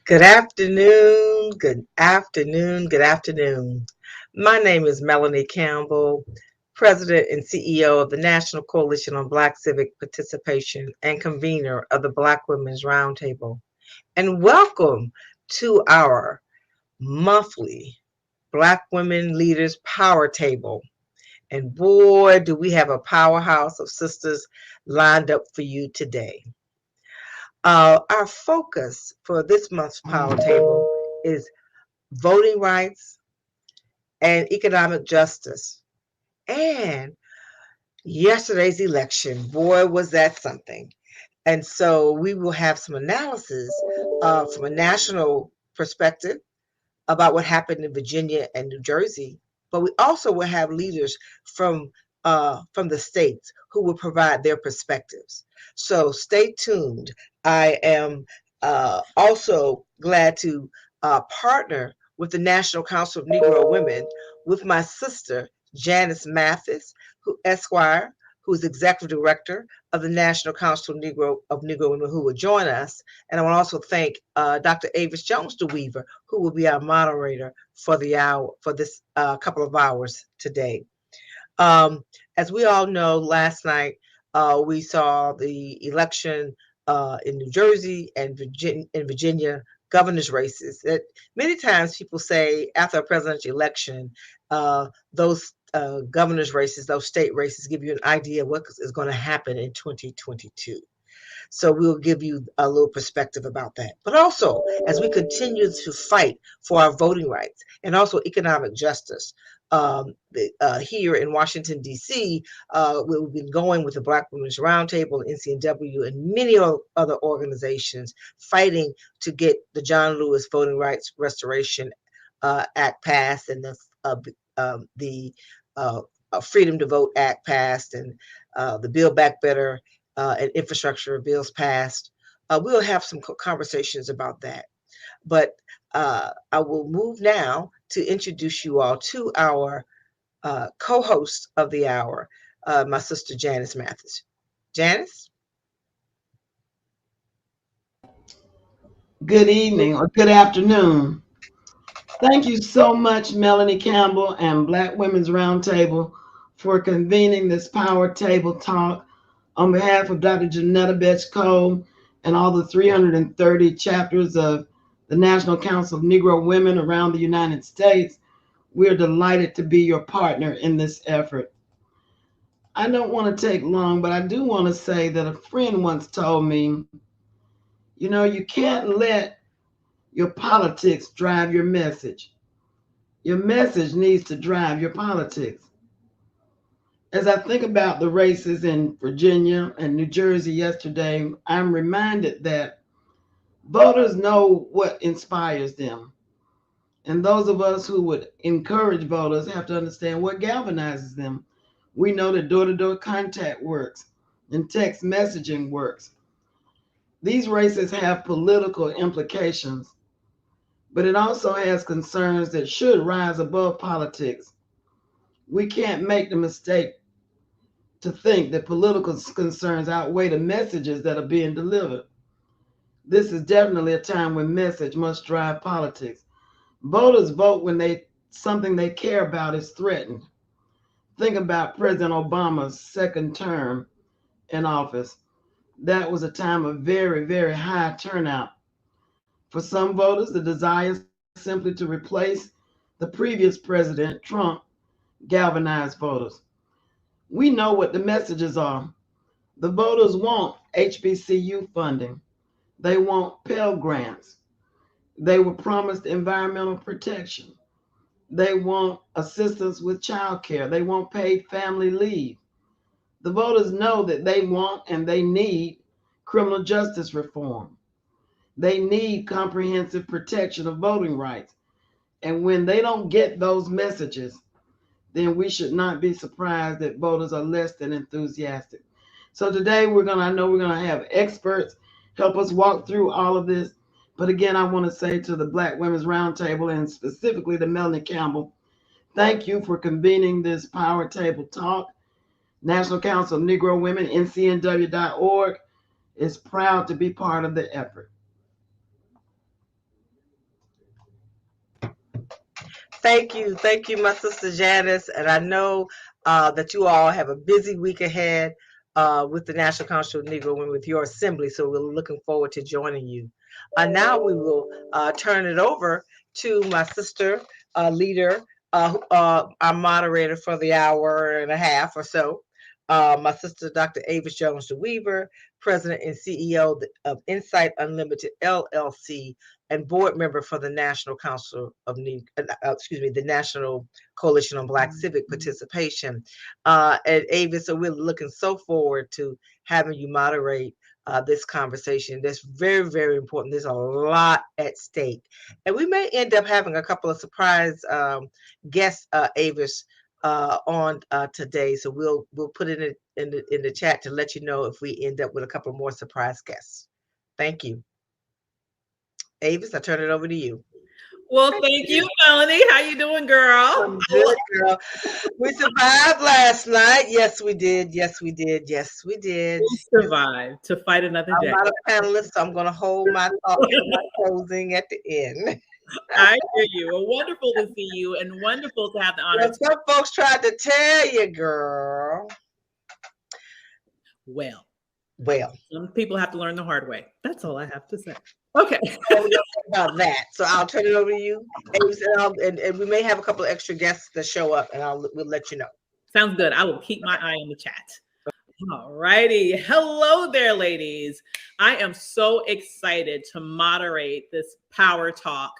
Good afternoon, good afternoon, good afternoon. My name is Melanie Campbell, President and CEO of the National Coalition on Black Civic Participation and convener of the Black Women's Roundtable. And welcome to our monthly Black Women Leaders Power Table. And boy, do we have a powerhouse of sisters lined up for you today. Our focus for this month's Power Table is voting rights and economic justice. And yesterday's election, boy, was that something. And so we will have some analysis from a national perspective about what happened in Virginia and New Jersey, but we also will have leaders from the states who will provide their perspectives. So stay tuned. I am also glad to partner with the National Council of Negro Women with my sister Janice Mathis, who Esquire, who is executive director of the National Council of Negro Women, who will join us. And I want to also thank Dr. Avis Jones DeWeaver, who will be our moderator for the hour for this couple of hours today. Um, as we all know, last night we saw the election in New Jersey and Virginia governor's races. That many times people say after a presidential election, those governor's races, those state races, give you an idea of what is going to happen in 2022. So we'll give you a little perspective about that. But also, as we continue to fight for our voting rights and also economic justice, here in Washington, D.C., we've been going with the Black Women's Roundtable, NCNW, and many other organizations fighting to get the John Lewis Voting Rights Restoration Act passed and the Freedom to Vote Act passed and the Build Back Better and infrastructure bills passed. We'll have some conversations about that. But I will move now to introduce you all to our co-host of the hour, my sister Janice Mathis. Janice? Good evening or good afternoon. Thank you so much, Melanie Campbell and Black Women's Roundtable, for convening this Power Table Talk on behalf of Dr. Janetta Betts Cole and all the 330 chapters of the National Council of Negro Women around the United States. We are delighted to be your partner in this effort. I don't want to take long, but I do want to say that a friend once told me, you can't let your politics drive your message. Your message needs to drive your politics. As I think about the races in Virginia and New Jersey yesterday, I'm reminded that voters know what inspires them. And those of us who would encourage voters have to understand what galvanizes them. We know that door to door contact works and text messaging works. These races have political implications, but it also has concerns that should rise above politics. We can't make the mistake to think that political concerns outweigh the messages that are being delivered. This is definitely a time when message must drive politics. Voters vote when something they care about is threatened. Think about President Obama's second term in office. That was a time of very, very high turnout. For some voters, the desire simply to replace the previous president, Trump, galvanized voters. We know what the messages are. The voters want HBCU funding. They want Pell Grants. They were promised environmental protection. They want assistance with child care. They want paid family leave. The voters know that they want and they need criminal justice reform. They need comprehensive protection of voting rights. And when they don't get those messages, then we should not be surprised that voters are less than enthusiastic. So today I know we're gonna have experts help us walk through all of this. But again, I want to say to the Black Women's Roundtable and specifically to Melanie Campbell, thank you for convening this Power Table Talk. National Council of Negro Women, ncnw.org, is proud to be part of the effort. Thank you, my sister Janice. And I know that you all have a busy week ahead with the National Council of Negro Women with your assembly. So we're looking forward to joining you. Now we will turn it over to my sister leader, our moderator for the hour and a half or so. My sister, Dr. Avis Jones DeWeaver, President and CEO of Insight Unlimited LLC, and board member for the National Council of the National Coalition on Black Civic Participation. And Avis, so we're looking so forward to having you moderate this conversation. That's very, very important. There's a lot at stake, and we may end up having a couple of surprise guests, Avis, on today. So we'll put it in the chat to let you know if we end up with a couple more surprise guests. Thank you. Avis, I turn it over to you. Well, thank you, Melanie. How you doing, girl? I'm good, girl. We survived last night. Yes, we did. Yes, we did. Yes, we did. We survived to fight another day. I'm not a panelist, so I'm going to hold my thoughts for my closing at the end. I hear you. Well, wonderful to see you and wonderful to have the honor. Some folks tried to tell you, girl. Well, some people have to learn the hard way. That's all I have to say. Okay. About that. So I'll turn it over to you. And we may have a couple of extra guests that show up, and we'll let you know. Sounds good. I will keep my eye on the chat. All righty. Hello there, ladies. I am so excited to moderate this power talk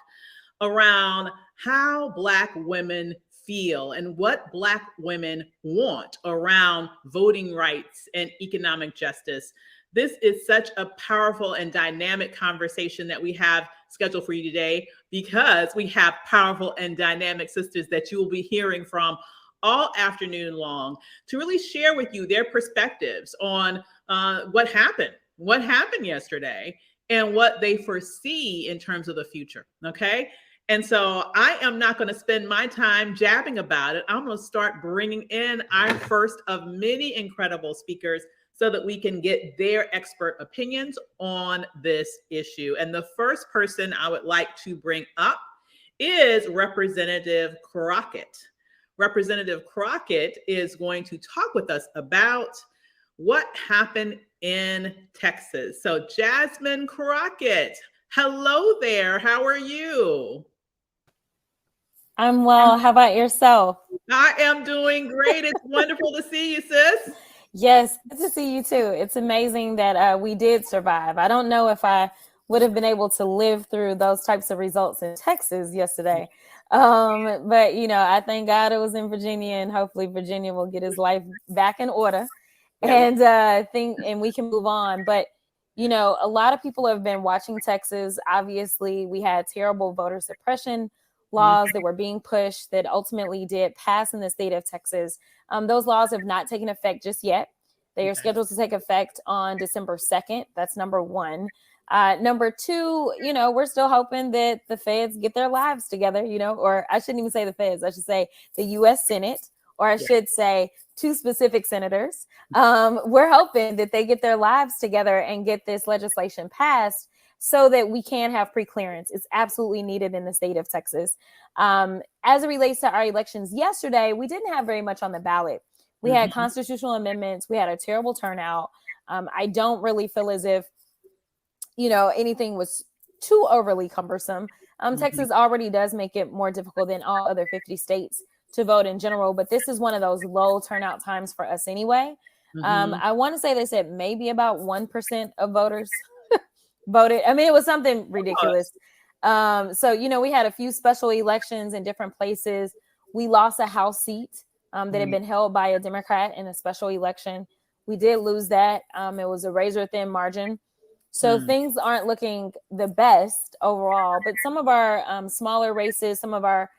around how Black women feel and what Black women want around voting rights and economic justice. This is such a powerful and dynamic conversation that we have scheduled for you today, because we have powerful and dynamic sisters that you will be hearing from all afternoon long to really share with you their perspectives on what happened yesterday and what they foresee in terms of the future. Okay. And so I am not going to spend my time jabbing about it. I'm going to start bringing in our first of many incredible speakers so that we can get their expert opinions on this issue. And the first person I would like to bring up is Representative Crockett. Representative Crockett is going to talk with us about what happened in Texas. So Jasmine Crockett, hello there. How are you? I'm well. How about yourself? I am doing great. It's wonderful to see you, sis. Yes, good to see you too. It's amazing that we did survive. I don't know if I would have been able to live through those types of results in Texas yesterday. But, you know, I thank God it was in Virginia, and hopefully Virginia will get his life back in order and we can move on. But, you know, a lot of people have been watching Texas. Obviously, we had terrible voter suppression laws that were being pushed that ultimately did pass in the state of Texas. Those laws have not taken effect just yet. They are scheduled to take effect on December 2nd. That's number one. Number two, you know, we're still hoping that the feds get their lives together, you know, or I shouldn't even say the feds. I should say the U.S. Senate, or I should say two specific senators. We're hoping that they get their lives together and get this legislation passed so that we can have pre-clearance. It's absolutely needed in the state of Texas. As it relates to our elections yesterday, we didn't have very much on the ballot. We had constitutional amendments. We had a terrible turnout. I don't really feel as if, you know, anything was too overly cumbersome. Texas already does make it more difficult than all other 50 states to vote in general, but this is one of those low turnout times for us anyway. I want to say they said maybe about 1% of voters voted. I mean, it was something ridiculous. So, you know, we had a few special elections in different places. We lost a House seat that had been held by a Democrat in a special election. We did lose that. It was a razor thin margin. So things aren't looking the best overall, but some of our smaller races, some of our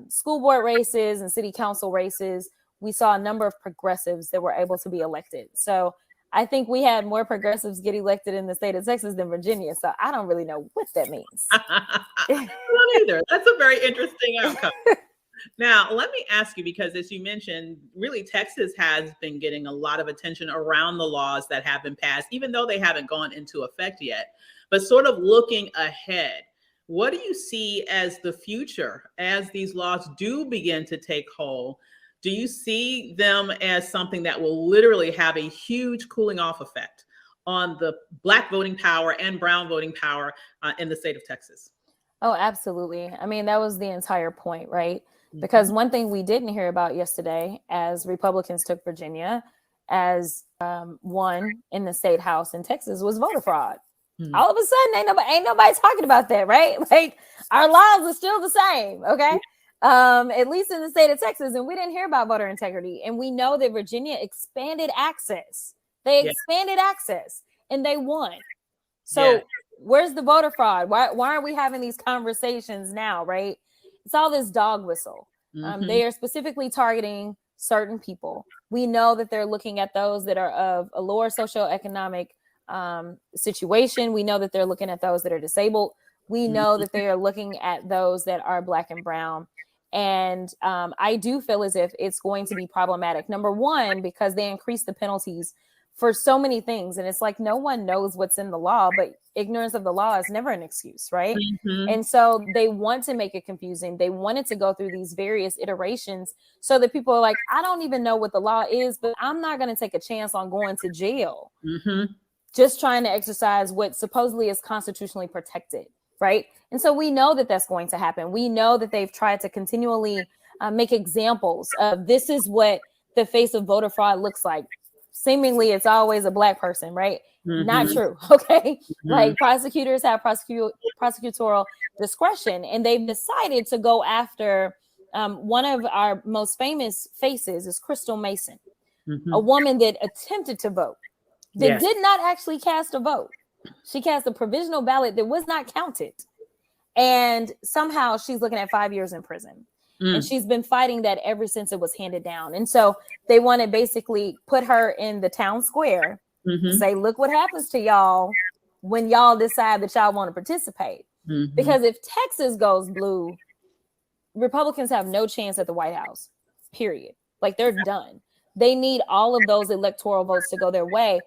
school board races and city council races, we saw a number of progressives that were able to be elected. So I think we had more progressives get elected in the state of Texas than Virginia. So I don't really know what that means. Not either. That's a very interesting outcome. Now, let me ask you, because as you mentioned, really Texas has been getting a lot of attention around the laws that have been passed, even though they haven't gone into effect yet. But sort of looking ahead, what do you see as the future as these laws do begin to take hold? Do you see them as something that will literally have a huge cooling off effect on the Black voting power and brown voting power in the state of Texas? Oh, absolutely. I mean, that was the entire point, right? Because one thing we didn't hear about yesterday, as Republicans took Virginia as one in the state house in Texas, was voter fraud. All of a sudden, ain't nobody talking about that, right? Like, our laws are still the same, okay? At least in the state of Texas, and we didn't hear about voter integrity. And we know that Virginia expanded access. They expanded access, and they won. So where's the voter fraud? Why aren't we having these conversations now, right? It's all this dog whistle. They are specifically targeting certain people. We know that they're looking at those that are of a lower socioeconomic situation. We know that they're looking at those that are disabled. We know that they are looking at those that are Black and brown. And I do feel as if it's going to be problematic. Number one, because they increase the penalties for so many things. And it's like, no one knows what's in the law, but ignorance of the law is never an excuse, right? And so they want to make it confusing. They wanted to go through these various iterations so that people are like, I don't even know what the law is, but I'm not going to take a chance on going to jail. Just trying to exercise what supposedly is constitutionally protected, right? And so we know that that's going to happen. We know that they've tried to continually make examples of this is what the face of voter fraud looks like. Seemingly, it's always a Black person, right? Not true, okay? Like, prosecutors have prosecutorial discretion, and they've decided to go after one of our most famous faces is Crystal Mason, a woman that attempted to vote, that did not actually cast a vote. She cast a provisional ballot that was not counted. And somehow she's looking at 5 years in prison. And she's been fighting that ever since it was handed down. And so they want to basically put her in the town square, say, look what happens to y'all when y'all decide that y'all want to participate. Because if Texas goes blue, Republicans have no chance at the White House, period. Like, they're done. They need all of those electoral votes to go their way.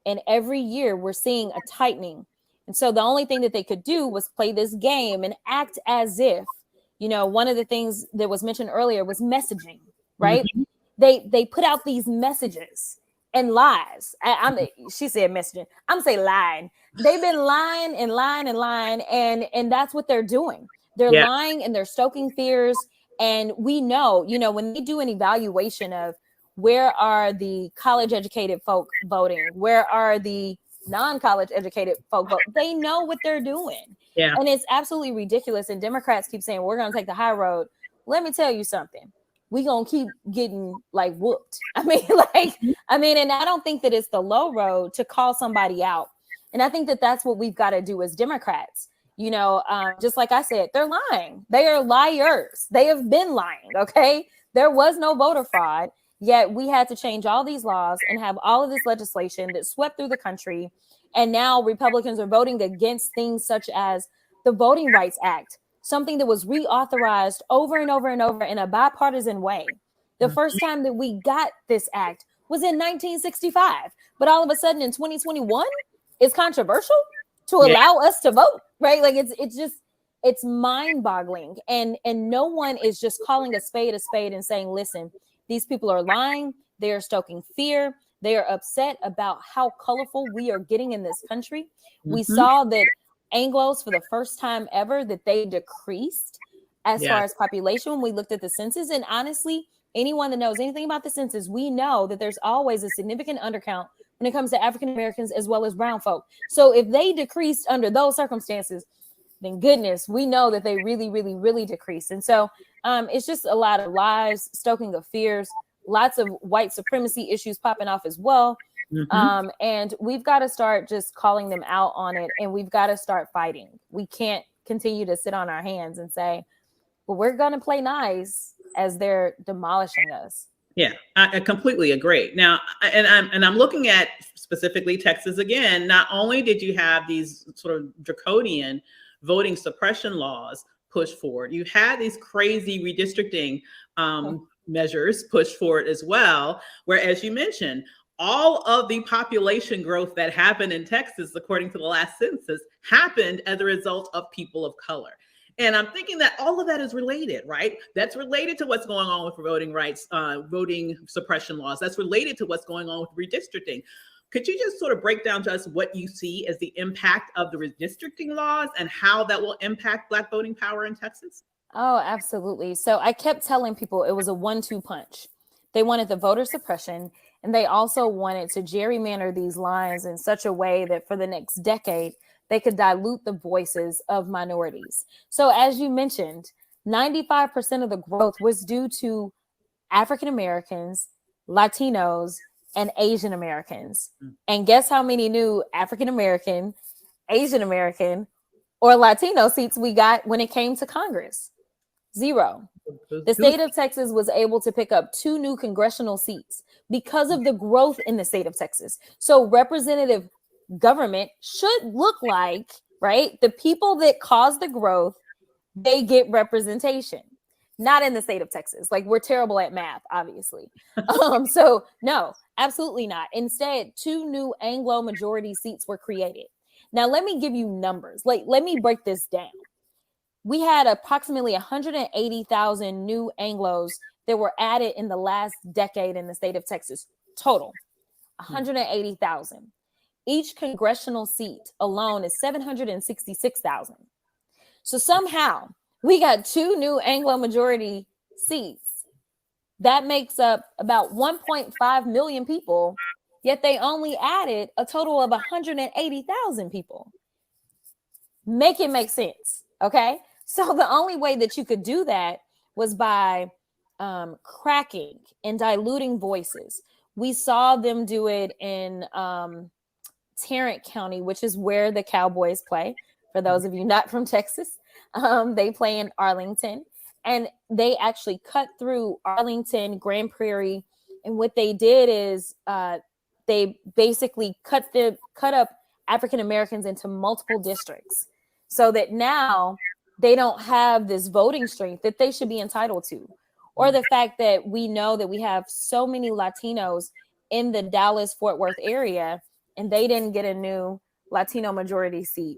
And every year we're seeing a tightening. And so the only thing that they could do was play this game and act as if, you know, one of the things that was mentioned earlier was messaging, right? They put out these messages and lies. She said messaging. I'm saying lying. They've been lying and lying and lying. And that's what they're doing. They're lying and they're stoking fears. And we know, you know, when they do an evaluation of where are the college educated folk voting, where are the non-college educated folk vote, they know what they're doing. And it's absolutely ridiculous. And Democrats keep saying, we're going to take the high road. Let me tell you something. We're going to keep getting like whooped. And I don't think that it's the low road to call somebody out. And I think that that's what we've got to do as Democrats. You know, just like I said, they're lying. They are liars. They have been lying. Okay. There was no voter fraud, yet we had to change all these laws and have all of this legislation that swept through the country. And now Republicans are voting against things such as the Voting Rights Act, something that was reauthorized over and over and over in a bipartisan way. The first time that we got this act was in 1965. But all of a sudden in 2021, it's controversial to allow us to vote, right? Like, it's mind-boggling. And no one is just calling a spade and saying, listen, these people are lying. They are stoking fear. They are upset about how colorful we are getting in this country. We saw that Anglos, for the first time ever, that they decreased as far as population when we looked at the census. And honestly, anyone that knows anything about the census, we know that there's always a significant undercount when it comes to African Americans as well as brown folk. So if they decreased under those circumstances, then goodness, we know that they really, really, really decreased. And so it's just a lot of lies, stoking of fears, lots of white supremacy issues popping off as well. And we've got to start just calling them out on it. And we've got to start fighting. We can't continue to sit on our hands and say, well, we're going to play nice as they're demolishing us. Yeah, I completely agree. Now, and I'm looking at specifically Texas again. Not only did you have these sort of draconian voting suppression laws pushed forward, you had these crazy redistricting measures pushed forward as well, where, as you mentioned, all of the population growth that happened in Texas, according to the last census, happened as a result of people of color. And I'm thinking that all of that is related, right? That's related to what's going on with voting rights, voting suppression laws. That's related to what's going on with redistricting. Could you just sort of break down to us what you see as the impact of the redistricting laws and how that will impact Black voting power in Texas? Oh, absolutely. So I kept telling people it was a 1-2 punch. They wanted the voter suppression, and they also wanted to gerrymander these lines in such a way that for the next decade, they could dilute the voices of minorities. So as you mentioned, 95% of the growth was due to African Americans, Latinos, and Asian Americans. And guess how many new African American, Asian American, or Latino seats we got when it came to Congress? 0. The state of Texas was able to pick up 2 new congressional seats because of the growth in the state of Texas. So representative government should look like, right, the people that cause the growth, they get representation. Not in the state of Texas. Like, we're terrible at math, obviously. So no, absolutely not. Instead, 2 new Anglo majority seats were created. Now, let me give you numbers. Like, let me break this down. We had approximately 180,000 new Anglos that were added in the last decade in the state of Texas. Total, 180,000. Each congressional seat alone is 766,000. So somehow we got 2 new Anglo majority seats. That makes up about 1.5 million people, yet they only added a total of 180,000 people. Make it make sense, okay? So the only way that you could do that was by cracking and diluting voices. We saw them do it in Tarrant County, which is where the Cowboys play. For those of you not from Texas, they play in Arlington, and they actually cut through Arlington, Grand Prairie, and what they did is they basically cut up African Americans into multiple districts, so that now they don't have this voting strength that they should be entitled to, or the fact that we know that we have so many Latinos in the Dallas-Fort Worth area, and they didn't get a new Latino majority seat.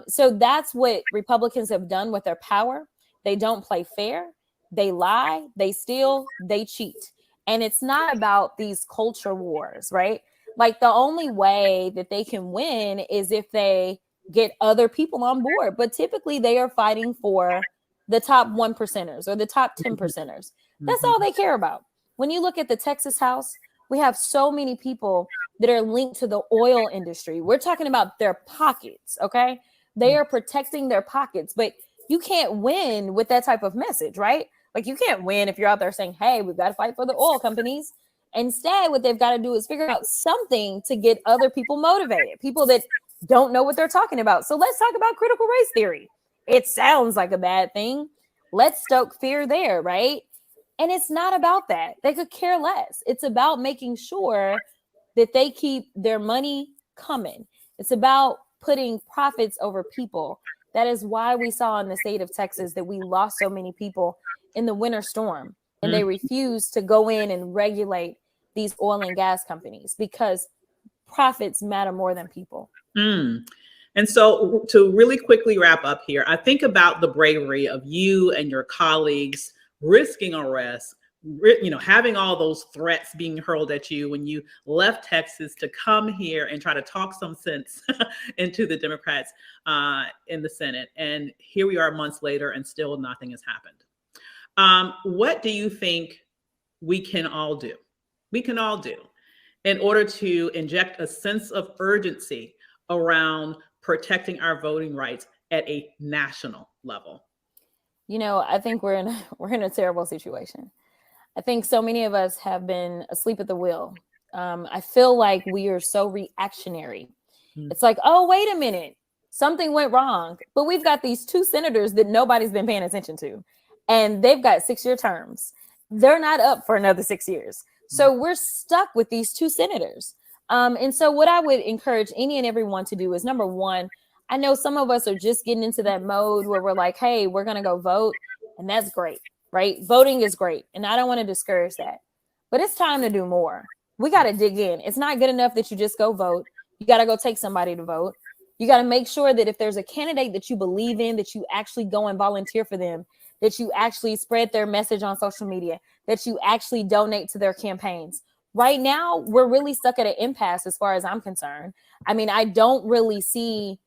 So that's what Republicans have done with their power. They don't play fair. They lie, they steal, they cheat. And it's not about these culture wars, right? Like, the only way that they can win is if they get other people on board. But typically they are fighting for the top 1%ers or the top 10%ers. That's all they care about. When you look at the Texas House, we have so many people that are linked to the oil industry. We're talking about their pockets, okay? They are protecting their pockets, but you can't win with that type of message, right? Like, you can't win if you're out there saying, hey, we've got to fight for the oil companies. Instead, what they've got to do is figure out something to get other people motivated, people that don't know what they're talking about. So let's talk about critical race theory. It sounds like a bad thing. Let's stoke fear there, right? And it's not about that. They could care less. It's about making sure that they keep their money coming. It's about putting profits over people. That is why we saw in the state of Texas that we lost so many people in the winter storm, and they refused to go in and regulate these oil and gas companies because profits matter more than people. And so, to really quickly wrap up here, I think about the bravery of you and your colleagues risking arrest, having all those threats being hurled at you when you left Texas to come here and try to talk some sense into the Democrats in the Senate. And here we are months later, and still nothing has happened. What do you think we can all do? We can all do in order to inject a sense of urgency around protecting our voting rights at a national level? I think we're in a terrible situation. I think so many of us have been asleep at the wheel. I feel like we are so reactionary. It's like, oh, wait a minute, something went wrong. But we've got these 2 senators that nobody's been paying attention to, and they've got 6-year terms. They're not up for another 6 years. So we're stuck with these 2 senators. And so what I would encourage any and everyone to do is, number one, I know some of us are just getting into that mode where we're like, hey, we're going to go vote. And that's great, right? Voting is great. And I don't want to discourage that. But it's time to do more. we got to dig in. It's not good enough that you just go vote. You got to go take somebody to vote. You got to make sure that if there's a candidate that you believe in, that you actually go and volunteer for them, that you actually spread their message on social media, that you actually donate to their campaigns. Right now, we're really stuck at an impasse as far as I'm concerned. I mean, I don't really see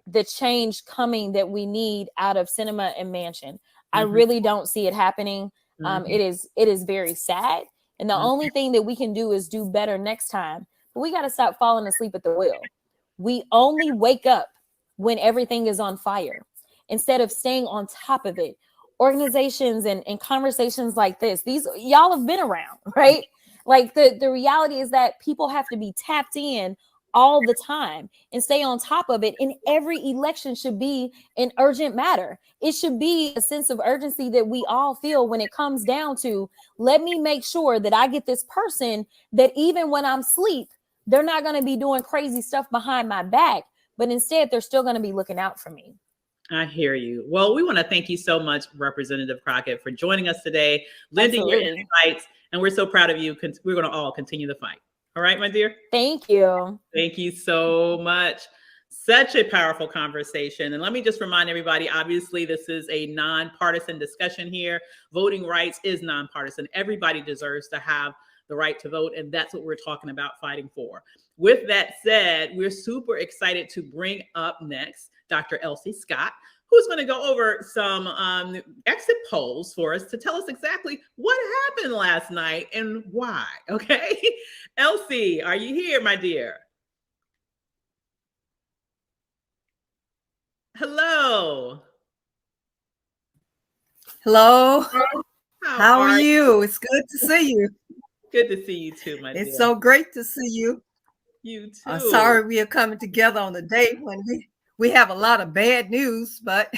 the change coming that we need out of Cinema and Mansion. I really don't see it happening. It is very sad. And the only thing that we can do is do better next time. But we got to stop falling asleep at the wheel. We only wake up when everything is on fire instead of staying on top of it. Organizations and conversations like this, these y'all have been around, right? Like the reality is that people have to be tapped in all the time and stay on top of it. And every election should be an urgent matter. It should be a sense of urgency that we all feel when it comes down to, let me make sure that I get this person that even when I'm asleep, they're not going to be doing crazy stuff behind my back, but instead they're still going to be looking out for me. I hear you. Well, we want to thank you so much, Representative Crockett, for joining us today, lending your insights, and we're so proud of you. We're going to all continue the fight. All right, my dear. Thank you. Thank you so much. Such a powerful conversation. And let me just remind everybody, obviously, this is a nonpartisan discussion here. Voting rights is nonpartisan. Everybody deserves to have the right to vote. And that's what we're talking about fighting for. With that said, we're super excited to bring up next Dr. Elsie Scott, who's going to go over some exit polls for us to tell us exactly what happened last night and why. Okay. Elsie, are you here, my dear? Hello. Hello. How are you? It's good to see you. Good to see you too, my dear. It's so great to see you. You too. Sorry we are coming together on a day when we have a lot of bad news, but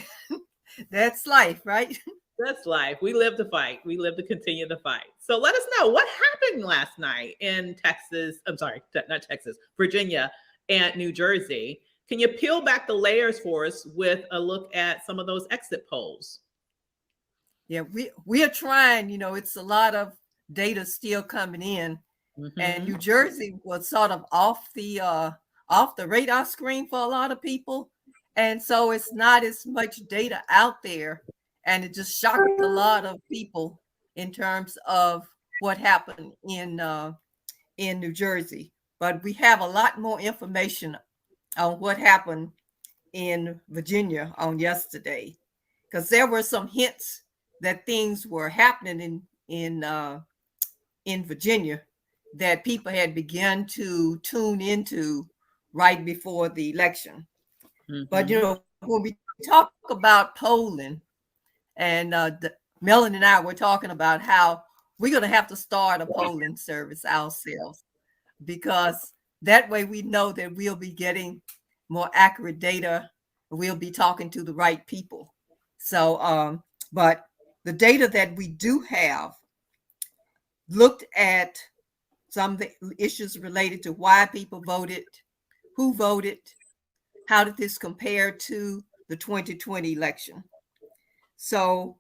that's life, right? That's life. We live to fight. We live to continue the fight. So let us know what happened last night in Texas. I'm sorry, not Texas, Virginia and New Jersey. Can you peel back the layers for us with a look at some of those exit polls? Yeah, we are trying. You know, it's a lot of data still coming in, and New Jersey was sort of off the radar screen for a lot of people, and so it's not as much data out there, and it just shocked a lot of people in terms of what happened in New Jersey. But we have a lot more information on what happened in Virginia on yesterday, because there were some hints that things were happening in Virginia that people had begun to tune into right before the election. But you know, when we talk about polling, and Melanie and I were talking about how we're going to have to start a polling service ourselves, because that way we know that we'll be getting more accurate data. We'll be talking to the right people. So, but the data that we do have looked at some of the issues related to why people voted, who voted, how did this compare to the 2020 election. So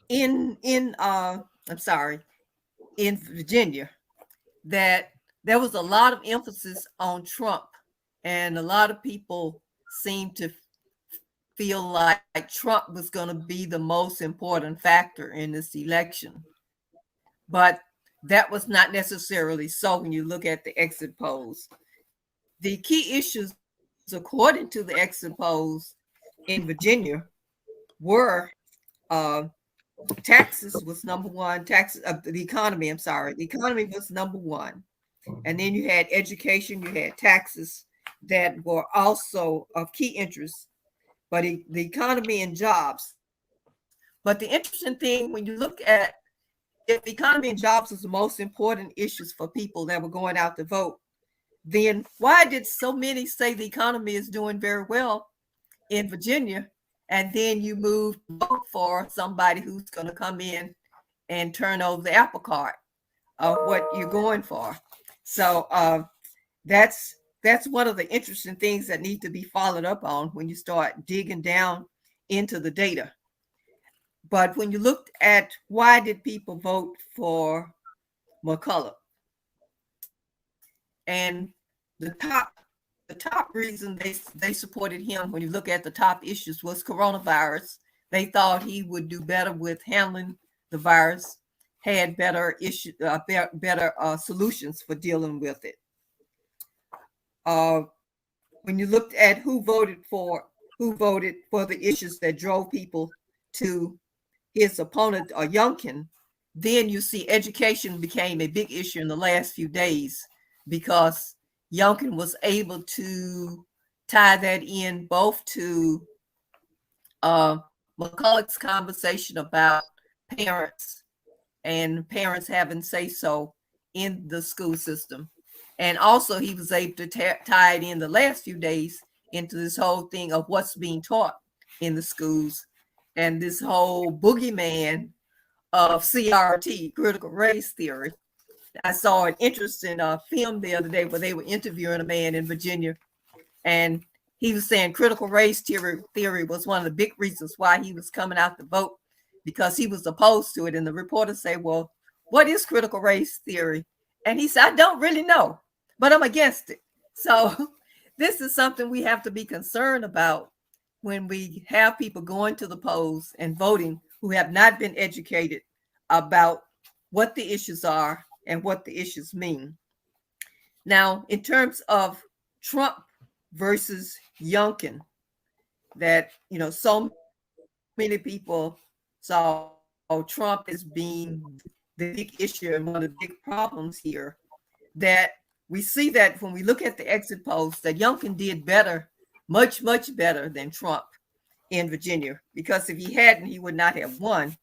in Virginia, that there was a lot of emphasis on Trump, and a lot of people seemed to feel like Trump was going to be the most important factor in this election. But that was not necessarily so when you look at the exit polls. The key issues, according to the exit polls in Virginia, were taxes was number one. The economy was number one. And then you had education, you had taxes that were also of key interest, but the economy and jobs. But the interesting thing, when you look at if the economy and jobs was the most important issues for people that were going out to vote, then why did so many say the economy is doing very well in Virginia, and then you move to vote for somebody who's going to come in and turn over the apple cart of what you're going for? So that's one of the interesting things that need to be followed up on when you start digging down into the data. But when you looked at why did people vote for McCullough, And the top reason they supported him, when you look at the top issues, was coronavirus. They thought he would do better with handling the virus, had better solutions for dealing with it. When you looked at who voted for the issues that drove people to his opponent or Youngkin, then you see education became a big issue in the last few days, because Youngkin was able to tie that in both to McCulloch's conversation about parents and parents having say-so in the school system. And also he was able to tie it in the last few days into this whole thing of what's being taught in the schools and this whole boogeyman of CRT, critical race theory. I saw an interesting film the other day where they were interviewing a man in Virginia, and he was saying critical race theory was one of the big reasons why he was coming out to vote, because he was opposed to it. And the reporter said, well, what is critical race theory? And he said, I don't really know, but I'm against it. So this is something we have to be concerned about when we have people going to the polls and voting who have not been educated about what the issues are and what the issues mean. Now, in terms of Trump versus Youngkin, that, so many people saw Trump as being the big issue and one of the big problems here, that we see that when we look at the exit polls, that Youngkin did better, much, much better than Trump in Virginia, because if he hadn't, he would not have won.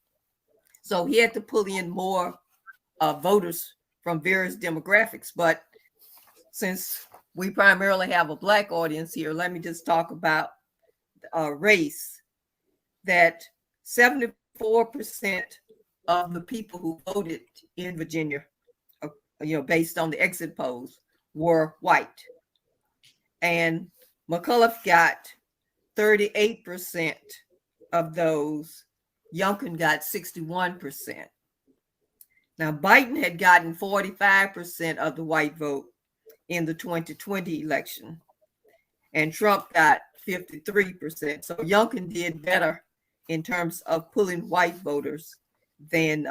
So he had to pull in more voters from various demographics. But since we primarily have a Black audience here, let me just talk about race. That 74% of the people who voted in Virginia, based on the exit polls, were white. And McCulloch got 38% of those. Youngkin got 61%. Now, Biden had gotten 45% of the white vote in the 2020 election, and Trump got 53%. So Youngkin did better in terms of pulling white voters than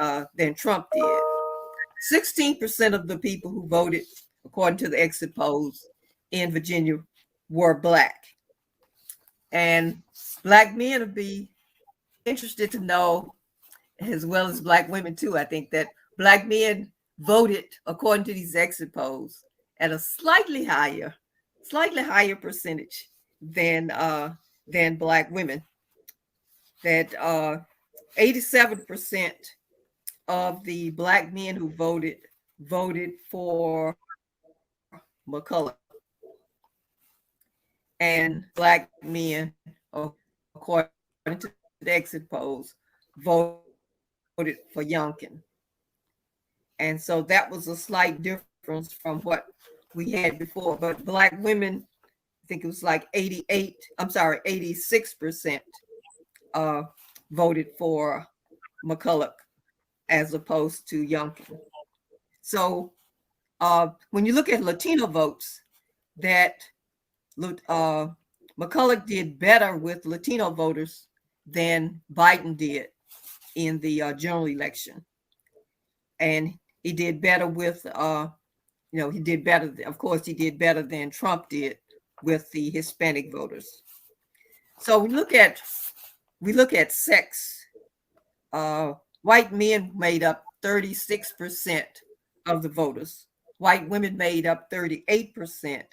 Trump did. 16% of the people who voted, according to the exit polls in Virginia, were Black. And Black men would be interested to know, as well as Black women too, I think, that Black men voted, according to these exit polls, at a slightly higher percentage than Black women. That 87% of the Black men who voted for McCulloch, and Black men, according to the exit polls, voted for Youngkin. And so that was a slight difference from what we had before. But Black women, I think it was like 86% voted for McCulloch as opposed to Youngkin. So when you look at Latino votes, that McCulloch did better with Latino voters than Biden did in the general election. And he did better with, he did better. Of course, he did better than Trump did with the Hispanic voters. So we look at sex. White men made up 36% of the voters. White women made up 38%.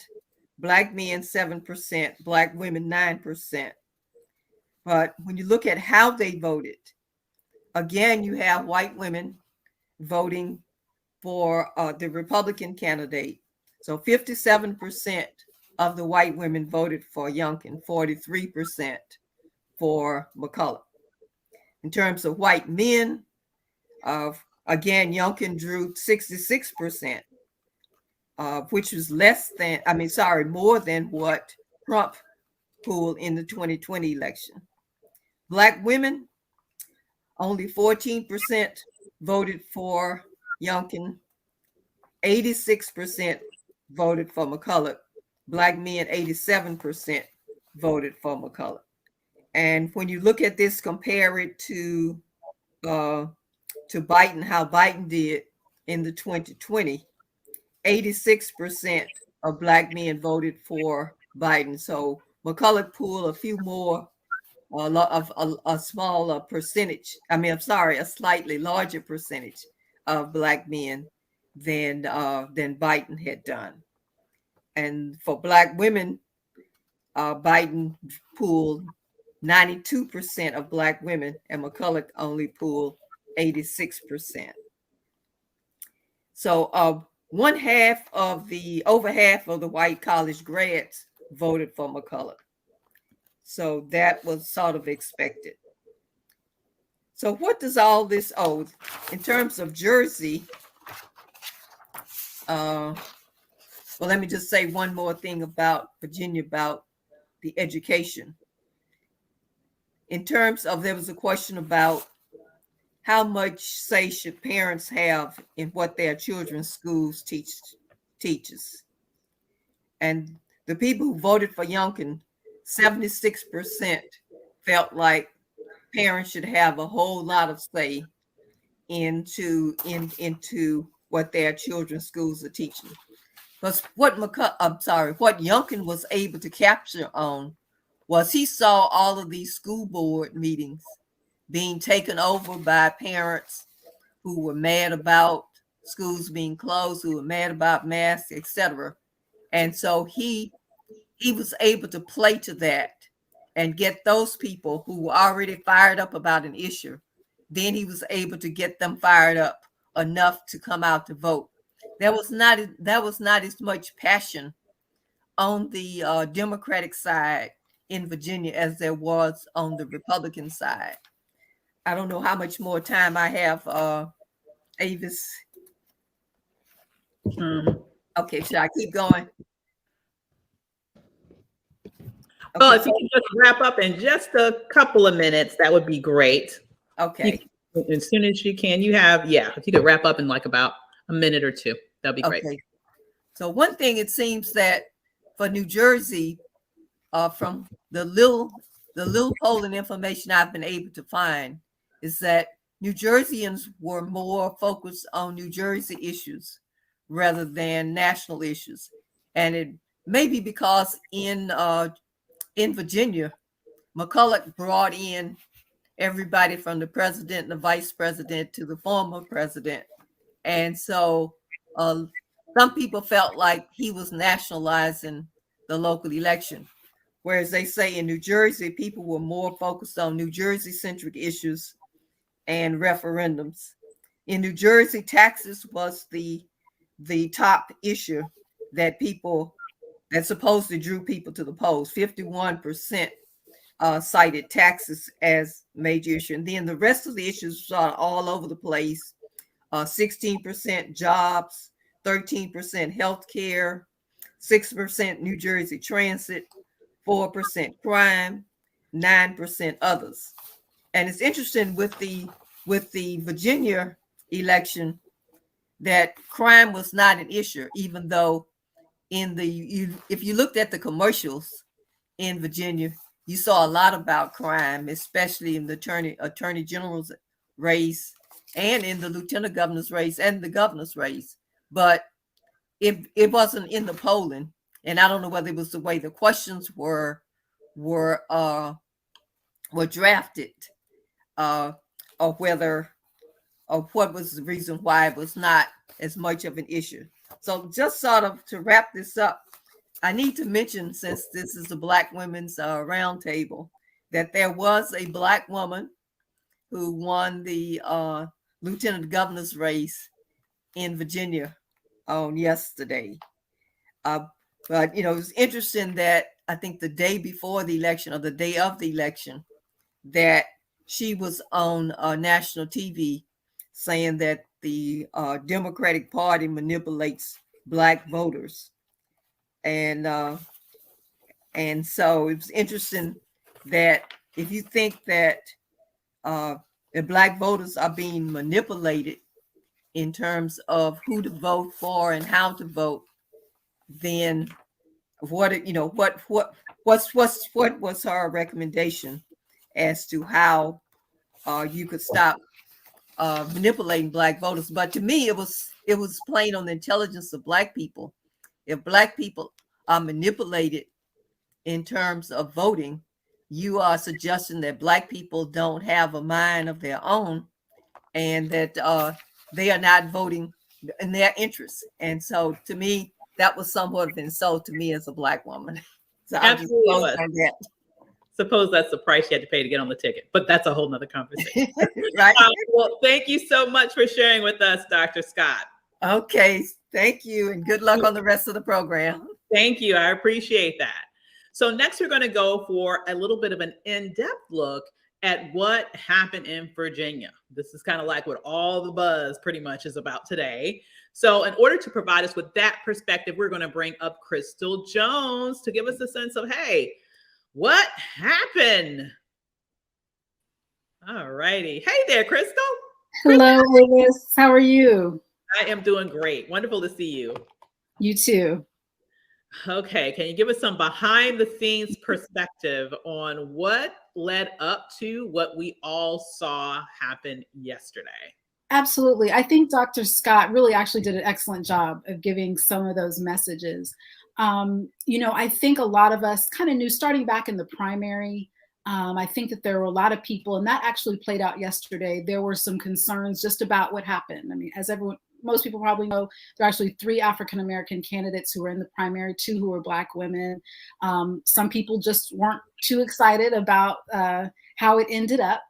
Black men 7%. Black women 9%. But when you look at how they voted, again, you have white women voting for the Republican candidate. So 57% of the white women voted for Youngkin, 43% for McCulloch. In terms of white men, again, Youngkin drew 66%, which was more than what Trump pulled in the 2020 election. Black women, only 14% voted for Youngkin, 86% voted for McCulloch. Black men, 87% voted for McCulloch. And when you look at this, compare it to Biden, how Biden did in the 2020, 86% of Black men voted for Biden. So McCulloch pulled a few more, a smaller percentage. A slightly larger percentage of Black men than Biden had done. And for Black women, Biden pulled 92% of Black women, and McCulloch only pulled 86%. So over half of the white college grads voted for McCulloch. So that was sort of expected. So what does all this owe in terms of Jersey? Well, let me just say one more thing about Virginia, about the education. In terms of, there was a question about how much say should parents have in what their children's schools teaches. And the people who voted for Youngkin, 76% felt like parents should have a whole lot of say into what their children's schools are teaching. Because what Youngkin was able to capture on was he saw all of these school board meetings being taken over by parents who were mad about schools being closed, who were mad about masks, etc. And so he was able to play to that and get those people who were already fired up about an issue. Then he was able to get them fired up enough to come out to vote. There was not as much passion on the Democratic side in Virginia as there was on the Republican side. I don't know how much more time I have, Avis. Okay, should I keep going? Okay. Well, if you can just wrap up in just a couple of minutes, that would be great. Okay. As soon as you can, if you could wrap up in like about a minute or two, that'd be great. Okay. So one thing, it seems that for New Jersey, from the little polling information I've been able to find, is that New Jerseyans were more focused on New Jersey issues rather than national issues. And it may be because in Virginia, McCulloch brought in everybody from the president and the vice president to the former president. And so some people felt like he was nationalizing the local election. Whereas they say in New Jersey, people were more focused on New Jersey-centric issues and referendums. In New Jersey, taxes was the top issue that supposedly drew people to the polls. 51% cited taxes as major issue. And then the rest of the issues are all over the place. 16% jobs, 13% healthcare, 6% New Jersey transit, 4% crime, 9% others. And it's interesting with the Virginia election that crime was not an issue, even though if you looked at the commercials in Virginia, you saw a lot about crime, especially in the attorney general's race and in the lieutenant governor's race and the governor's race. But it wasn't in the polling. And I don't know whether it was the way the questions were drafted, or what was the reason why it was not as much of an issue. So just sort of to wrap this up, I need to mention, since this is the Black Women's Roundtable, that there was a Black woman who won the lieutenant governor's race in Virginia on yesterday. But, it was interesting that I think the day before the election, or the day of the election, that she was on national TV saying that the Democratic Party manipulates Black voters. And so it was interesting that if you think that the Black voters are being manipulated in terms of who to vote for and how to vote, then what was her recommendation as to how you could stop manipulating Black voters? But to me, it was plain on the intelligence of Black people. If Black people are manipulated in terms of voting, you are suggesting that Black people don't have a mind of their own, and that they are not voting in their interests. And so, to me, that was somewhat of an insult to me as a Black woman. So Absolutely I'll just close on that. Suppose that's the price you had to pay to get on the ticket, but that's a whole nother conversation. Right. Well, thank you so much for sharing with us, Dr. Scott. Okay, thank you, and good luck on the rest of the program. Thank you. I appreciate that. So next, we're going to go for a little bit of an in-depth look at what happened in Virginia. This is kind of like what all the buzz pretty much is about today. So in order to provide us with that perspective, we're going to bring up Crystal Jones to give us a sense of, hey, what happened? All righty. Hey there, Crystal. Hello, Liz. How are you? I am doing great. Wonderful to see you. You too. Okay. Can you give us some behind the scenes perspective on what led up to what we all saw happen yesterday? Absolutely. I think Dr. Scott really actually did an excellent job of giving some of those messages. I think a lot of us kind of knew starting back in the primary. I think that there were a lot of people, and that actually played out yesterday. There were some concerns just about what happened. I mean, as most people probably know, there are actually 3 African-American candidates who were in the primary, 2 who were Black women. Some people just weren't too excited about how it ended up.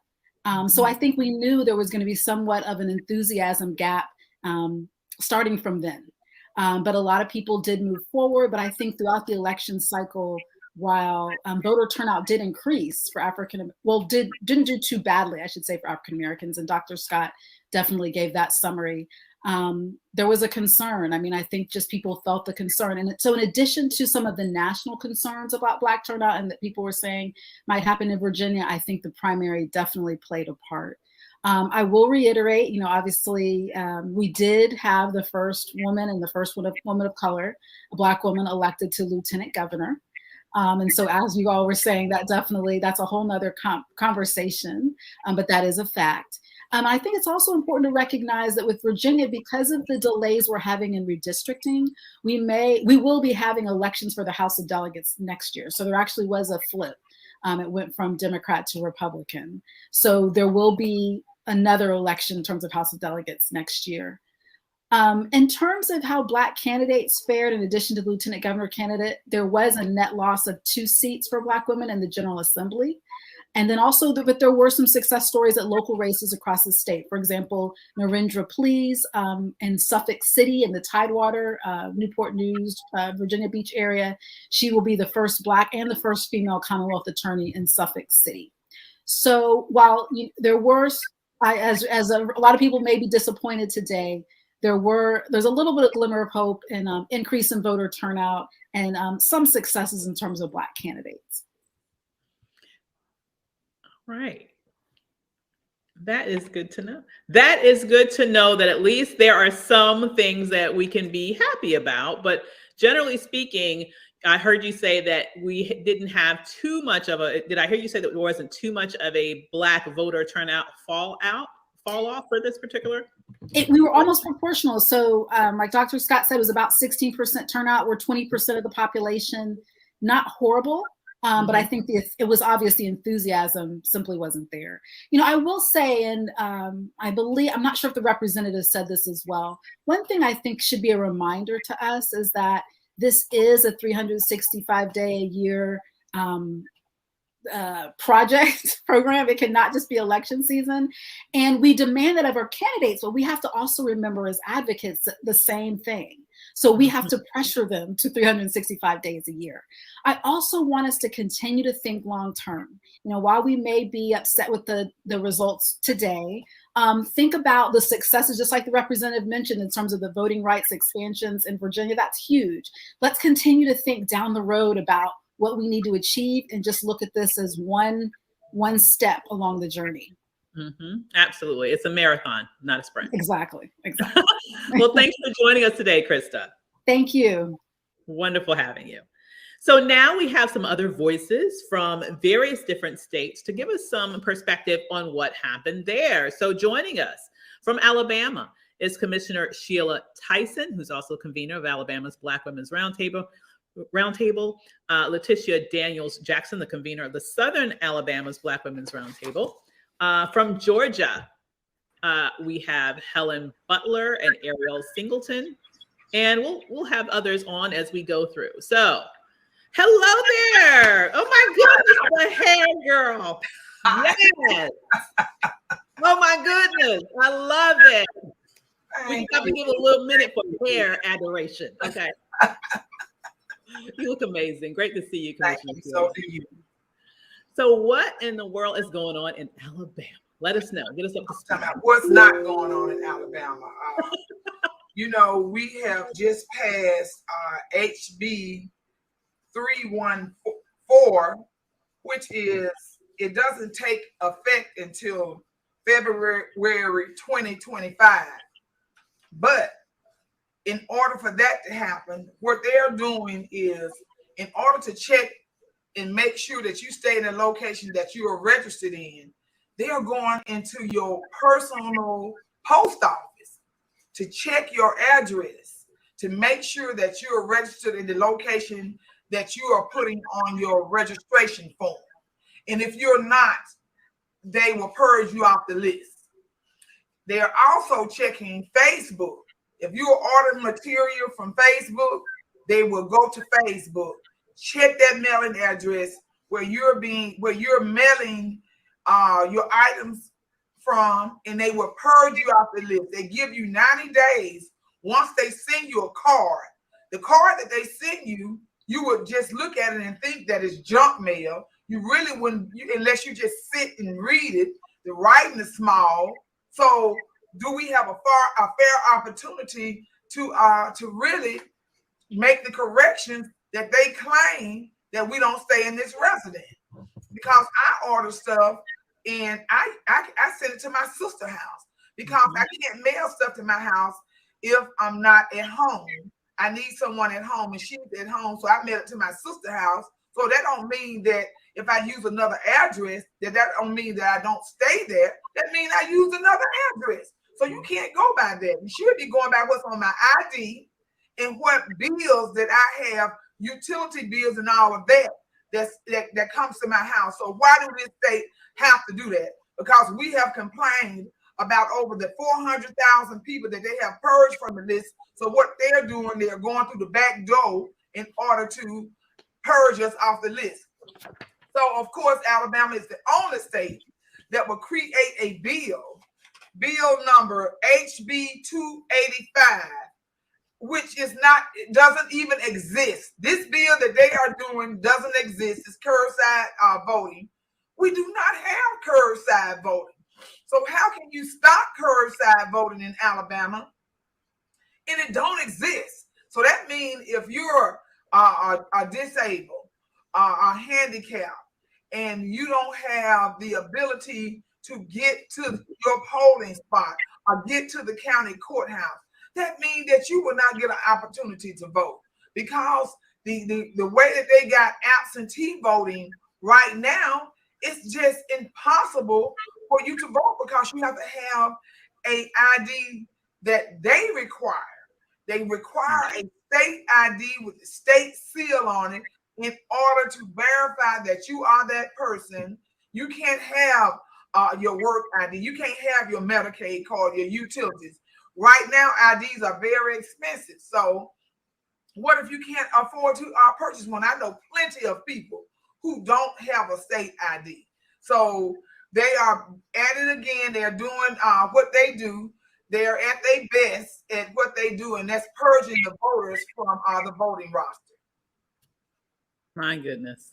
So I think we knew there was going to be somewhat of an enthusiasm gap starting from then. But a lot of people did move forward. But I think throughout the election cycle, while voter turnout did increase for didn't do too badly, I should say, for African Americans, and Dr. Scott definitely gave that summary. There was a concern. I mean, I think just people felt the concern. And so in addition to some of the national concerns about Black turnout and that people were saying might happen in Virginia, I think the primary definitely played a part. I will reiterate, obviously we did have the first woman and the first woman of color, a Black woman, elected to lieutenant governor. And so as you all were saying, that's a whole nother conversation, but that is a fact. I think it's also important to recognize that with Virginia, because of the delays we're having in redistricting, we will be having elections for the House of Delegates next year. So there actually was a flip. It went from Democrat to Republican. So there will be another election in terms of House of Delegates next year. In terms of how Black candidates fared, in addition to the lieutenant governor candidate, there was a net loss of 2 seats for Black women in the General Assembly. And then also, but there were some success stories at local races across the state. For example, Narendra Pleas in Suffolk City in the Tidewater, Newport News, Virginia Beach area. She will be the first Black and the first female Commonwealth attorney in Suffolk City. So while there were, as a lot of people may be disappointed today, there's a little bit of glimmer of hope and increase in voter turnout and some successes in terms of Black candidates. Right. That is good to know. That is good to know that at least there are some things that we can be happy about. But generally speaking, I heard you say that we didn't have too much of did I hear you say that there wasn't too much of a Black voter turnout fall off for this particular? We were almost proportional. So like Dr. Scott said, it was about 16% turnout. We're 20% of the population. Not horrible. But I think it was obvious the enthusiasm simply wasn't there. I will say, and I believe, I'm not sure if the representative said this as well, one thing I think should be a reminder to us is that this is a 365-day-a-year program. It cannot just be election season. And we demand that of our candidates, but we have to also remember as advocates the same thing. So we have to pressure them to 365 days a year. I also want us to continue to think long term. While we may be upset with the results today, think about the successes, just like the representative mentioned in terms of the voting rights expansions in Virginia. That's huge. Let's continue to think down the road about what we need to achieve and just look at this as one step along the journey. Absolutely. It's a marathon, not a sprint. Exactly. Well, thanks for joining us today, Krista. Thank you. Wonderful having you. So now we have some other voices from various different states to give us some perspective on what happened there. So joining us from Alabama is Commissioner Sheila Tyson, who's also convener of Alabama's Black Women's Roundtable. Letitia Daniels Jackson, the convener of the Southern Alabama's Black Women's Roundtable. From Georgia, we have Helen Butler and Ariel Singleton, and we'll have others on as we go through. So, hello there! Oh my goodness, the hair girl! Yes! Oh my goodness, I love it. We have to give a little minute for hair adoration. Okay. You look amazing. Great to see you, Commissioner. So do you. So what in the world is going on in Alabama? Let us know. Get us up to speed. What's not going on in Alabama? We have just passed HB 314, which is, it doesn't take effect until February 2025. But in order for that to happen, what they're doing is, in order to check and make sure that you stay in the location that you are registered in, they are going into your personal post office to check your address, to make sure that you are registered in the location that you are putting on your registration form. And if you're not, they will purge you off the list. They are also checking Facebook. If you are ordering material from Facebook, they will go to Facebook, check that mailing address where you're mailing your items from, and they will purge you off the list. They give you 90 days. Once they send you a card, the card that they send you, you would just look at it and think that it's junk mail. You really wouldn't, unless you just sit and read it. The writing is small. So do we have a fair opportunity to really make the corrections that they claim that we don't stay in this residence? Because I order stuff and I send it to my sister's house, because I can't mail stuff to my house if I'm not at home. I need someone at home, and she's at home, so I mail it to my sister's house. So that don't mean that if I use another address, that don't mean that I don't stay there. That means I use another address. So you can't go by that. You should be going by what's on my ID and what bills that I have, utility bills and all of that that comes to my house. So why do this state have to do that? Because we have complained about over the 400,000 people that they have purged from the list. So what they're doing, they're going through the back door in order to purge us off the list. So of course, Alabama is the only state that will create a bill number HB 285, which is not, it doesn't even exist. This bill that they are doing doesn't exist. It's curbside voting. We do not have curbside voting. So how can you stop curbside voting in Alabama? And it don't exist. So that means if you're disabled, handicapped, and you don't have the ability to get to your polling spot or get to the county courthouse, that means that you will not get an opportunity to vote, because the way that they got absentee voting right now, it's just impossible for you to vote, because you have to have a ID that they require. They require a state ID with the state seal on it in order to verify that you are that person. You can't have your work ID. You can't have your Medicaid card, your utilities. Right now, IDs are very expensive. So what if you can't afford to purchase one? I know plenty of people who don't have a state ID. So they are at it again. They're doing what they do. They're at their best at what they do, and that's purging the voters from the voting roster. My goodness.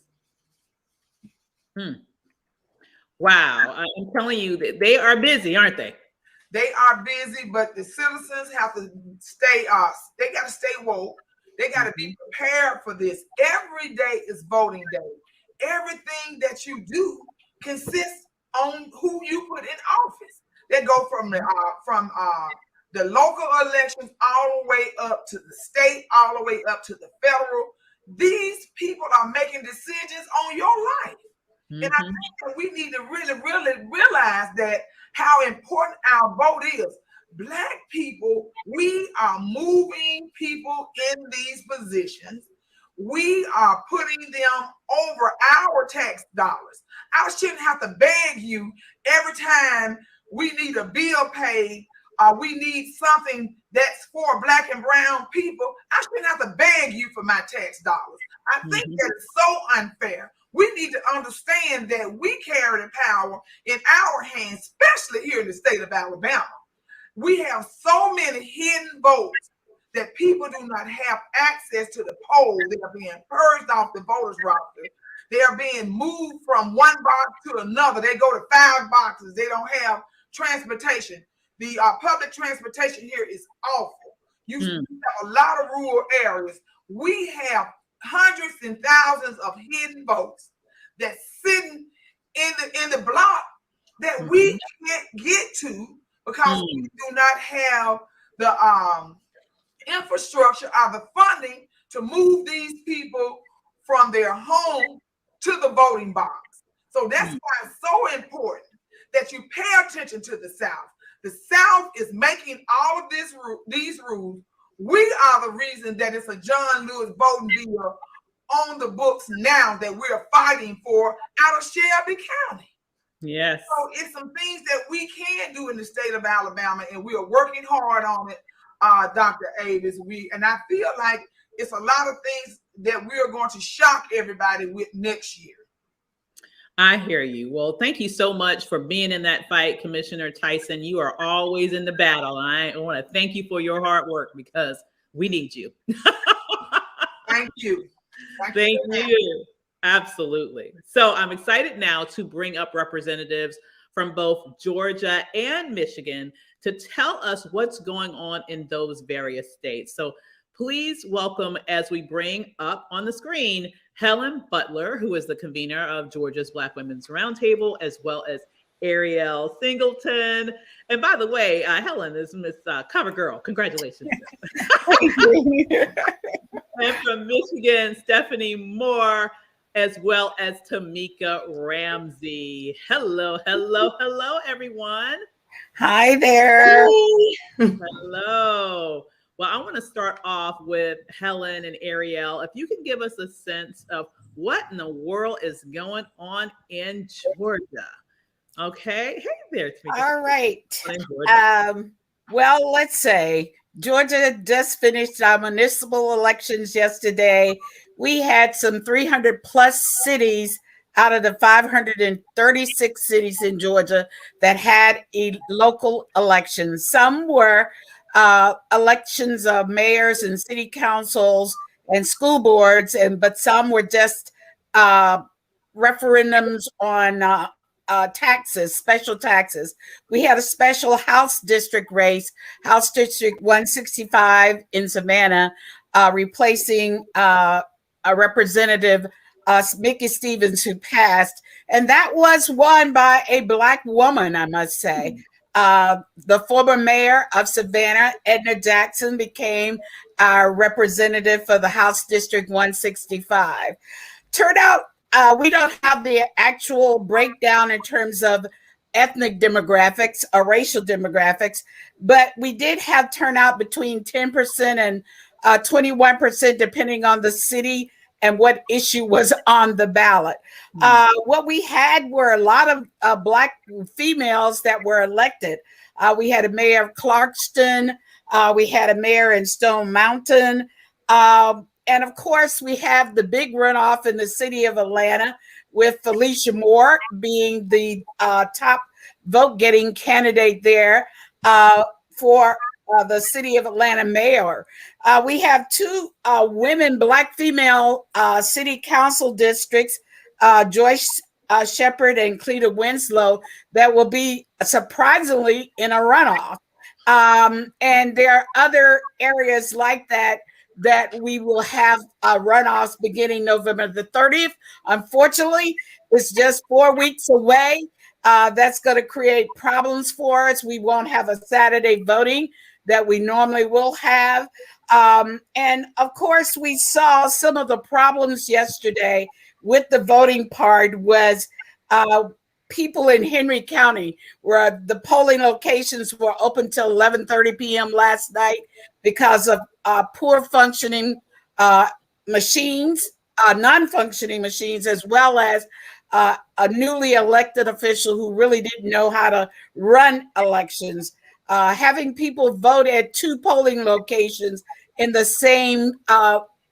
Wow. I'm telling you that they are busy, aren't they? They are busy, but the citizens have to stay, they got to stay woke. They got to be prepared for this. Every day is voting day. Everything that you do consists on who you put in office. They go from the local elections all the way up to the state, all the way up to the federal. These people are making decisions on your life. And I think that we need to really, really realize that how important our vote is. Black people, we are moving people in these positions. We are putting them over our tax dollars. I shouldn't have to beg you every time we need a bill paid, we need something that's for Black and brown people. I shouldn't have to beg you for my tax dollars. I think that is so unfair. We need to understand that we carry the power in our hands, especially here in the state of Alabama. We have so many hidden votes that people do not have access to the polls. They are being purged off the voters roster. They are being moved from one box to another. They go to 5 boxes. They don't have transportation. The public transportation here is awful. You have a lot of rural areas. We have hundreds and thousands of hidden votes that's sitting in the block that we can't get to because we do not have the infrastructure or the funding to move these people from their home to the voting box. So that's why it's so important that you pay attention to the South. The South is making all of these rules. We are the reason that it's a John Lewis voting bill on the books now that we're fighting for out of Shelby County. Yes. So it's some things that we can do in the state of Alabama, and we are working hard on it, Dr. Avis. And I feel like it's a lot of things that we are going to shock everybody with next year. I hear you. Well, thank you so much for being in that fight, Commissioner Tyson. You are always in the battle. I want to thank you for your hard work because we need you. Thank you. Thank you. Absolutely. So I'm excited now to bring up representatives from both Georgia and Michigan to tell us what's going on in those various states. So please welcome, as we bring up on the screen, Helen Butler, who is the convener of Georgia's Black Women's Roundtable, as well as Ariel Singleton. And by the way, Helen is Miss Cover Girl. Congratulations. And from Michigan, Stephanie Moore, as well as Tamika Ramsey. Hello, hello, hello, everyone. Hi there. Hello. Well, I want to start off with Helen and Ariel. If you can give us a sense of what in the world is going on in Georgia. Okay. Hey there, Tamika. All right. Well, let's say Georgia just finished our municipal elections yesterday. We had some 300 plus cities out of the 536 cities in Georgia that had local elections. Some were elections of mayors and city councils and school boards, but some were just referendums on taxes, special taxes. We had a special House district race, House District 165 in Savannah, replacing a representative, Mickey Stevens, who passed. And that was won by a Black woman, I must say. The former mayor of Savannah, Edna Jackson, became our representative for the House District 165. Turnout, we don't have the actual breakdown in terms of ethnic demographics or racial demographics, but we did have turnout between 10% and 21%, depending on the city and what issue was on the ballot. What we had were a lot of Black females that were elected. We had a mayor of Clarkston. We had a mayor in Stone Mountain. And of course, we have the big runoff in the city of Atlanta with Felicia Moore being the top vote-getting candidate there for the city of Atlanta mayor. We have two women, Black female city council districts, Joyce Shepard and Cleta Winslow, that will be surprisingly in a runoff. And there are other areas like that we will have runoffs beginning November the 30th. Unfortunately, it's just 4 weeks away. That's going to create problems for us. We won't have a Saturday voting that we normally will have. And of course, we saw some of the problems yesterday with the voting part was people in Henry County where the polling locations were open till 11:30 p.m. last night because of poor functioning machines, non-functioning machines, as well as a newly elected official who really didn't know how to run elections. Having people vote at two polling locations in the same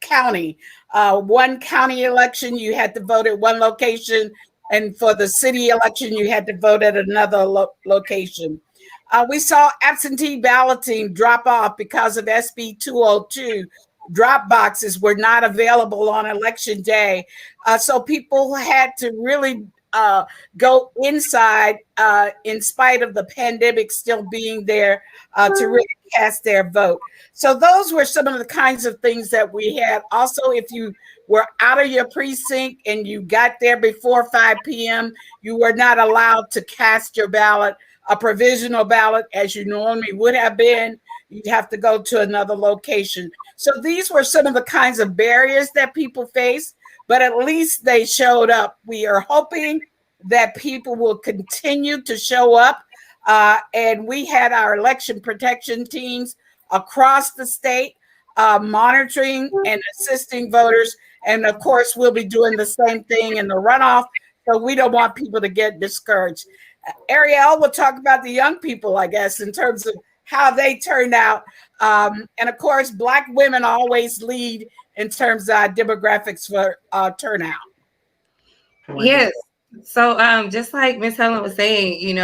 county. One county election, you had to vote at one location, and for the city election, you had to vote at another location. We saw absentee balloting drop off because of SB 202. Drop boxes were not available on election day. So people had to really go inside in spite of the pandemic still being there to really cast their vote. So those were some of the kinds of things that we had. Also, if you were out of your precinct and you got there before 5 p.m., you were not allowed to cast your ballot, a provisional ballot, as you normally would have been. You'd have to go to another location. So these were some of the kinds of barriers that people face, but at least they showed up. We are hoping that people will continue to show up. And we had our election protection teams across the state monitoring and assisting voters. And of course, we'll be doing the same thing in the runoff. So we don't want people to get discouraged. Ariel will talk about the young people, I guess, in terms of how they turned out. And of course, Black women always lead in terms of demographics for turnout. Yes. So just like Ms. Helen was saying,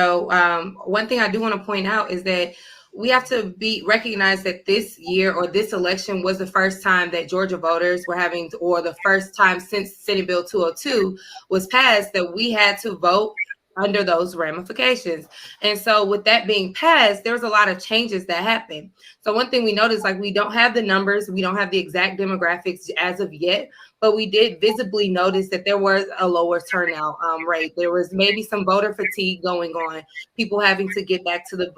one thing I do want to point out is that we have to recognize that this year or this election was the first time that Georgia voters were having, or the first time since Senate Bill 202 was passed, that we had to vote under those ramifications. And so with that being passed, there was a lot of changes that happened. So one thing we noticed, like, we don't have the numbers, we don't have the exact demographics as of yet, but we did visibly notice that there was a lower turnout rate. There was maybe some voter fatigue going on, people having to get back to the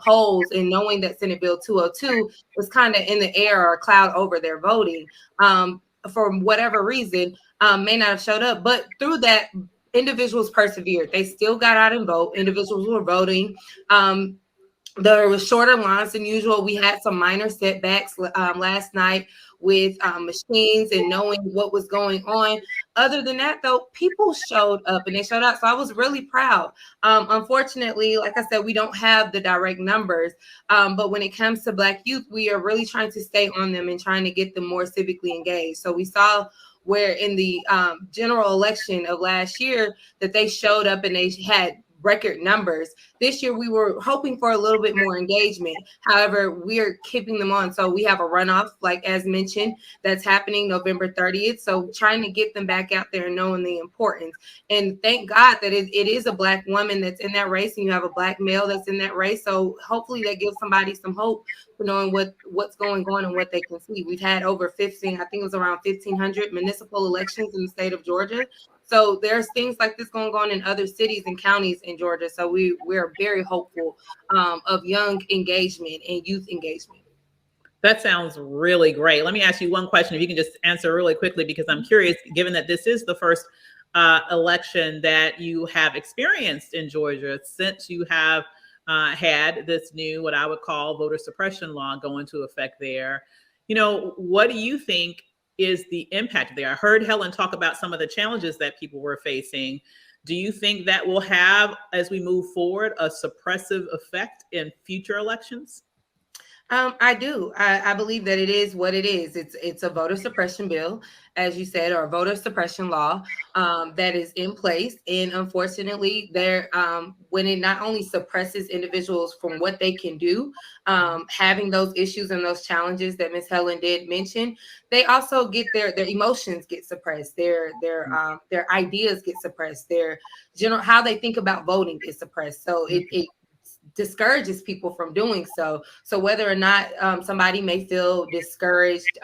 polls and knowing that Senate Bill 202 was kind of in the air or a cloud over their voting for whatever reason, may not have showed up. But through that, individuals persevered. They still got out and vote. Individuals were voting. There was shorter lines than usual. We had some minor setbacks last night with machines and knowing what was going on. Other than that, though, people showed up and they showed out. So I was really proud. Unfortunately, like I said, we don't have the direct numbers. But when it comes to Black youth, we are really trying to stay on them and trying to get them more civically engaged. So we saw where in the general election of last year that they showed up and they had record numbers. This year, we were hoping for a little bit more engagement. However, we're keeping them on. So we have a runoff, like as mentioned, that's happening November 30th. So trying to get them back out there and knowing the importance. And thank God that it is a Black woman that's in that race and you have a Black male that's in that race. So hopefully that gives somebody some hope for knowing what's going on and what they can see. We've had over 15, I think it was around 1,500 municipal elections in the state of Georgia. So there's things like this going on in other cities and counties in Georgia. So we're very hopeful of young engagement and youth engagement. That sounds really great. Let me ask you one question, if you can just answer really quickly, because I'm curious, given that this is the first election that you have experienced in Georgia since you have had this new, what I would call, voter suppression law go into effect there. What do you think is the impact there? I heard Helen talk about some of the challenges that people were facing. Do you think that will have, as we move forward, a suppressive effect in future elections? I do. I believe that it is what it is. It's a voter suppression bill, as you said, or a voter suppression law that is in place. And unfortunately, when it not only suppresses individuals from what they can do, having those issues and those challenges that Ms. Helen did mention, they also get their emotions get suppressed, their ideas get suppressed, their general how they think about voting is suppressed. So it discourages people from doing so. So whether or not somebody may feel discouraged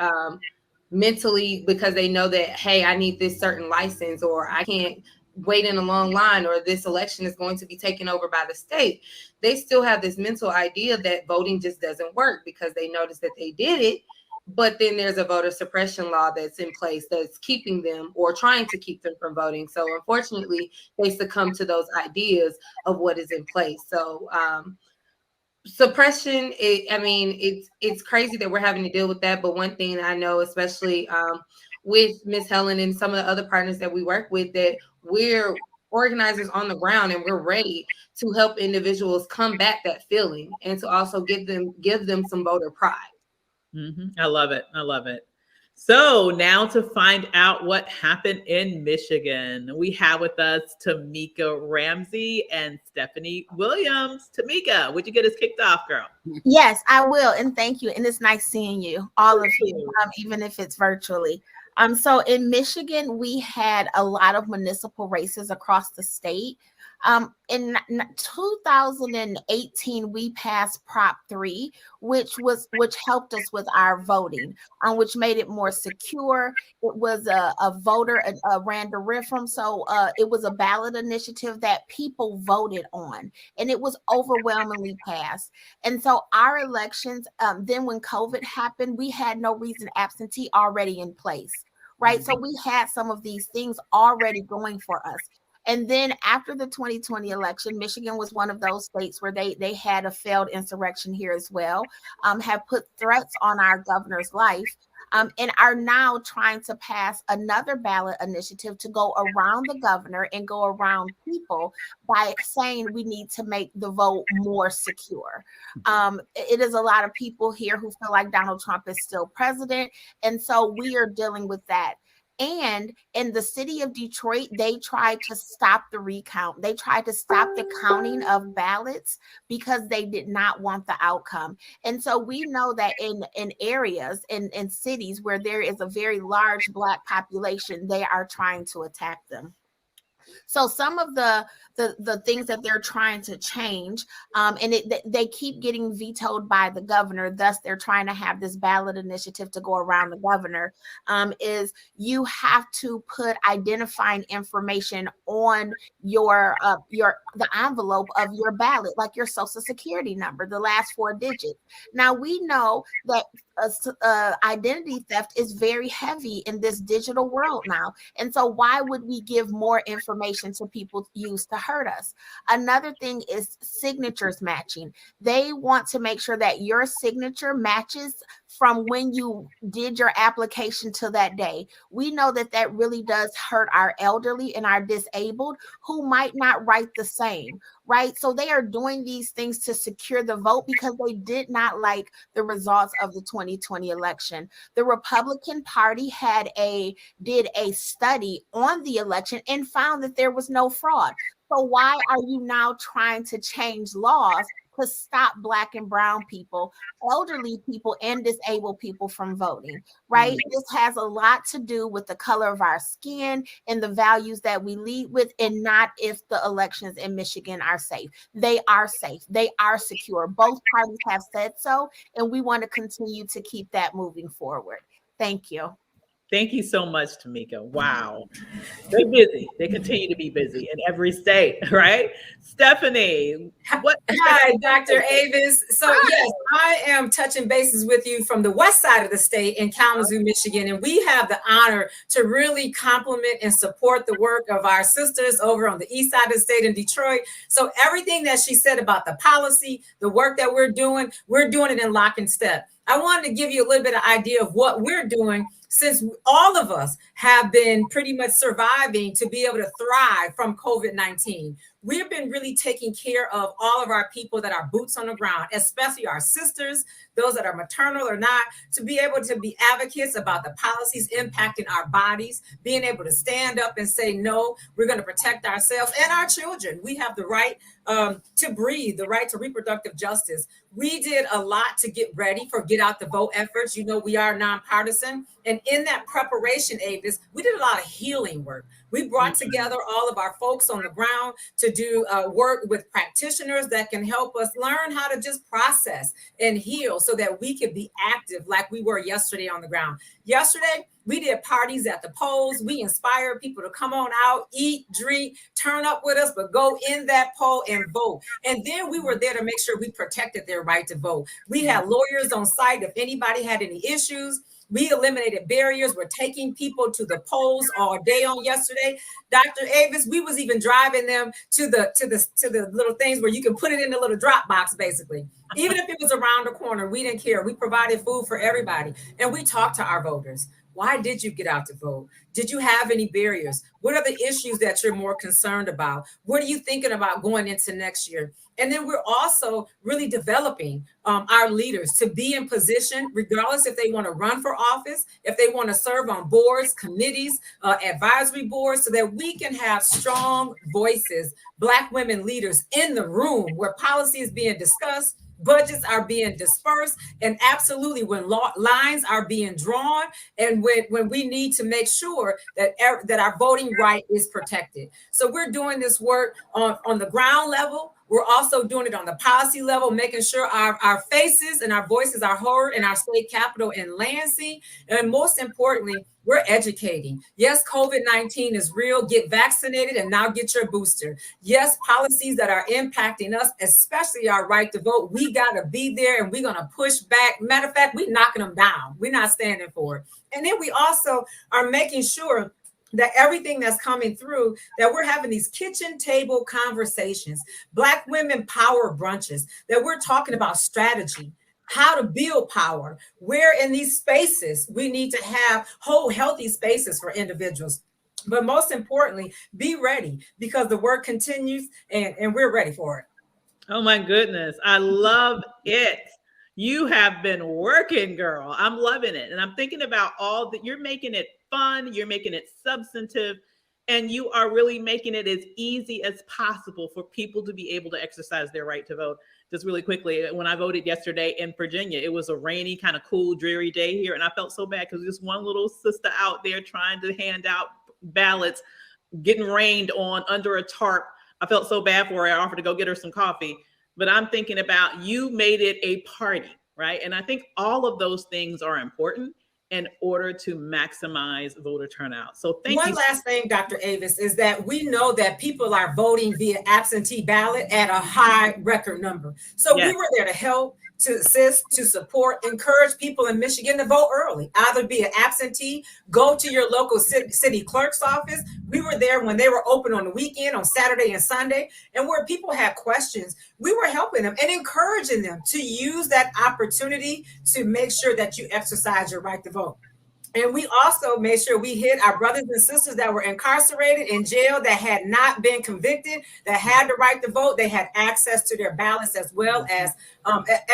mentally because they know that, hey, I need this certain license, or I can't wait in a long line, or this election is going to be taken over by the state. They still have this mental idea that voting just doesn't work because they noticed that they did it. But then there's a voter suppression law that's in place that's keeping them or trying to keep them from voting. So unfortunately, they succumb to those ideas of what is in place. So suppression, it's crazy that we're having to deal with that. But one thing I know, especially with Miss Helen and some of the other partners that we work with, that we're organizers on the ground and we're ready to help individuals combat that feeling and to also give them some voter pride. I love it. I love it. So now to find out what happened in Michigan, we have with us Tamika Ramsey and Stephanie Williams. Tamika, would you get us kicked off, girl? Yes, I will. And thank you. And it's nice seeing you, all of you, even if it's virtually. So in Michigan, we had a lot of municipal races across the state. In 2018, we passed Prop 3, which helped us with our voting, which made it more secure. It was a random referendum, so it was a ballot initiative that people voted on, and it was overwhelmingly passed. And so our elections, then when COVID happened, we had no reason absentee already in place, right? So we had some of these things already going for us. And then after the 2020 election, Michigan was one of those states where they had a failed insurrection here as well, have put threats on our governor's life, and are now trying to pass another ballot initiative to go around the governor and go around people by saying we need to make the vote more secure. It is a lot of people here who feel like Donald Trump is still president. And so we are dealing with that. And in the city of Detroit, they tried to stop the recount. They tried to stop the counting of ballots because they did not want the outcome. And so we know that in areas, in cities where there is a very large Black population, they are trying to attack them. So some of the things that they're trying to change, and they keep getting vetoed by the governor. Thus, they're trying to have this ballot initiative to go around the governor. Is you have to put identifying information on the envelope of your ballot, like your social security number, the last 4 digits. Now we know that identity theft is very heavy in this digital world now. And so why would we give more information to people use to hurt us? Another thing is signatures matching. They want to make sure that your signature matches from when you did your application to that day. We know that really does hurt our elderly and our disabled who might not write the same, right? So they are doing these things to secure the vote because they did not like the results of the 2020 election. The Republican Party did a study on the election and found that there was no fraud. So why are you now trying to change laws to stop Black and brown people, elderly people, and disabled people from voting, right? This has a lot to do with the color of our skin and the values that we lead with, and not if the elections in Michigan are safe. They are safe. They are secure. Both parties have said so, and we want to continue to keep that moving forward. Thank you. Thank you so much, Tamika. Wow. They're busy. They continue to be busy in every state, right? Stephanie. Hi, Dr. Avis. So yes, I am touching bases with you from the west side of the state in Kalamazoo, Michigan. And we have the honor to really compliment and support the work of our sisters over on the east side of the state in Detroit. So everything that she said about the policy, the work that we're doing it in lock and step. I wanted to give you a little bit of idea of what we're doing, since all of us have been pretty much surviving to be able to thrive from COVID-19. We've been really taking care of all of our people that are boots on the ground, especially our sisters, those that are maternal or not, to be able to be advocates about the policies impacting our bodies, being able to stand up and say, no, we're going to protect ourselves and our children. We have the right to breathe, the right to reproductive justice. We did a lot to get ready for Get Out the Vote efforts. You know, we are nonpartisan. And in that preparation, Avis, we did a lot of healing work. We brought together all of our folks on the ground to do work with practitioners that can help us learn how to just process and heal so that we could be active like we were yesterday on the ground. Yesterday, we did parties at the polls. We inspired people to come on out, eat, drink, turn up with us, but go in that poll and vote. And then we were there to make sure we protected their right to vote. We had lawyers on site if anybody had any issues. We eliminated barriers. We're taking people to the polls all day on yesterday. Dr. Avis, we was even driving them to the little things where you can put it in the little drop box, basically. Even if it was around the corner, we didn't care. We provided food for everybody. And we talked to our voters. Why did you get out to vote? Did you have any barriers? What are the issues that you're more concerned about? What are you thinking about going into next year? And then we're also really developing our leaders to be in position, regardless if they want to run for office, if they want to serve on boards, committees, advisory boards, so that we can have strong voices, Black women leaders in the room where policy is being discussed, budgets are being dispersed, and absolutely when lines are being drawn, and when we need to make sure that our voting right is protected. So we're doing this work on the ground level. We're also doing it on the policy level, making sure our faces and our voices are heard in our state capital in Lansing. And most importantly, we're educating. Yes, COVID-19 is real. Get vaccinated and now get your booster. Yes, policies that are impacting us, especially our right to vote, we got to be there and we're going to push back. Matter of fact, we're knocking them down. We're not standing for it. And then we also are making sure that everything that's coming through, that we're having these kitchen table conversations, Black women power brunches, that we're talking about strategy, how to build power, where in these spaces we need to have whole healthy spaces for individuals. But most importantly, be ready, because the work continues and we're ready for it. Oh my goodness. I love it. You have been working, girl. I'm loving it. And I'm thinking about all that you're making it fun, you're making it substantive, and you are really making it as easy as possible for people to be able to exercise their right to vote. Just really quickly, when I voted yesterday in Virginia, it was a rainy, kind of cool, dreary day here. And I felt so bad because just one little sister out there trying to hand out ballots, getting rained on under a tarp. I felt so bad for her. I offered to go get her some coffee. But I'm thinking about, you made it a party, right? And I think all of those things are important in order to maximize voter turnout. So thank you. One last thing, Dr. Avis, is that we know that people are voting via absentee ballot at a high record number. So yes, we were there to help, to assist, to support, encourage people in Michigan to vote early, either be an absentee, go to your local city clerk's office. We were there when they were open on the weekend, on Saturday and Sunday, and where people had questions, we were helping them and encouraging them to use that opportunity to make sure that you exercise your right to vote. And we also made sure we hit our brothers and sisters that were incarcerated in jail, that had not been convicted, that had the right to vote. They had access to their ballots, as well as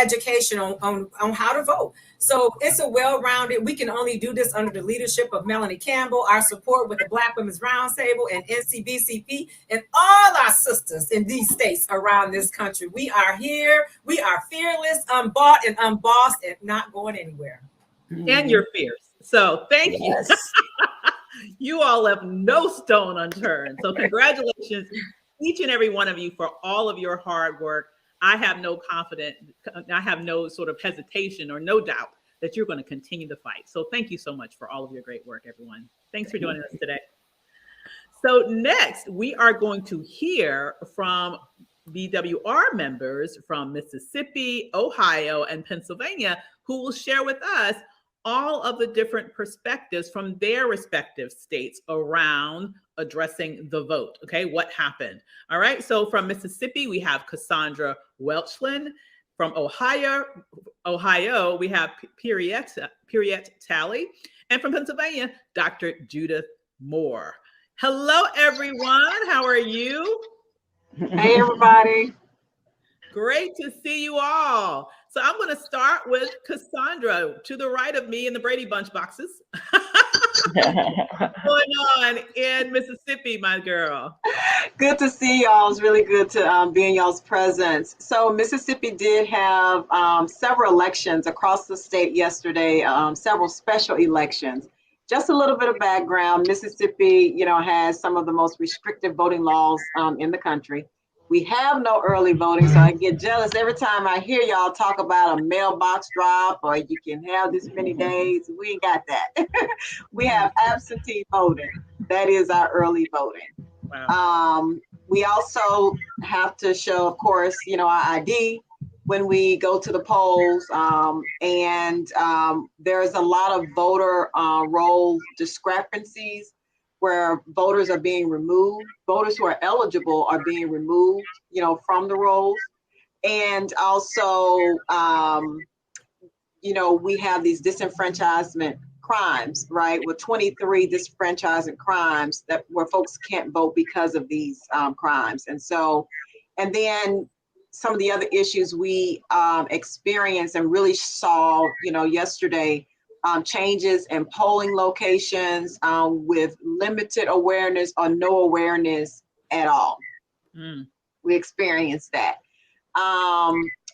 education on how to vote. So it's a well-rounded, we can only do this under the leadership of Melanie Campbell, our support with the Black Women's Roundtable and NCBCP, and all our sisters in these states around this country. We are here. We are fearless, unbought and unbossed, and not going anywhere. And you're fierce. So thank you. You all left no stone unturned. So congratulations, each and every one of you, for all of your hard work. I have no sort of hesitation or no doubt that you're going to continue the fight. So thank you so much for all of your great work, everyone. Thanks for joining us today. So next, we are going to hear from BWR members from Mississippi, Ohio, and Pennsylvania, who will share with us all of the different perspectives from their respective states around addressing the vote. Okay, what happened? All right, so from Mississippi, we have Cassandra Welchland. From Ohio, we have Periette Talley. And from Pennsylvania, Dr. Judith Moore. Hello, everyone. How are you? Hey, everybody. Great to see you all. So I'm going to start with Cassandra, to the right of me in the Brady Bunch boxes. What's going on in Mississippi, my girl? Good to see y'all. It's really good to be in y'all's presence. So Mississippi did have several elections across the state yesterday, several special elections. just a little bit of background. Mississippi, has some of the most restrictive voting laws in the country. We have no early voting, so I get jealous every time I hear y'all talk about a mailbox drop or you can have this many days. We ain't got that. We have absentee voting. That is our early voting. Wow. We also have to show, of course, our ID when we go to the polls. And there's a lot of voter roll discrepancies where voters are being removed. Voters who are eligible are being removed, from the rolls. And also, we have these disenfranchisement crimes, right? With 23 disenfranchisement crimes where folks can't vote because of these crimes. And then some of the other issues we experienced and really saw, yesterday, changes in polling locations with limited awareness or no awareness at all. We experienced that.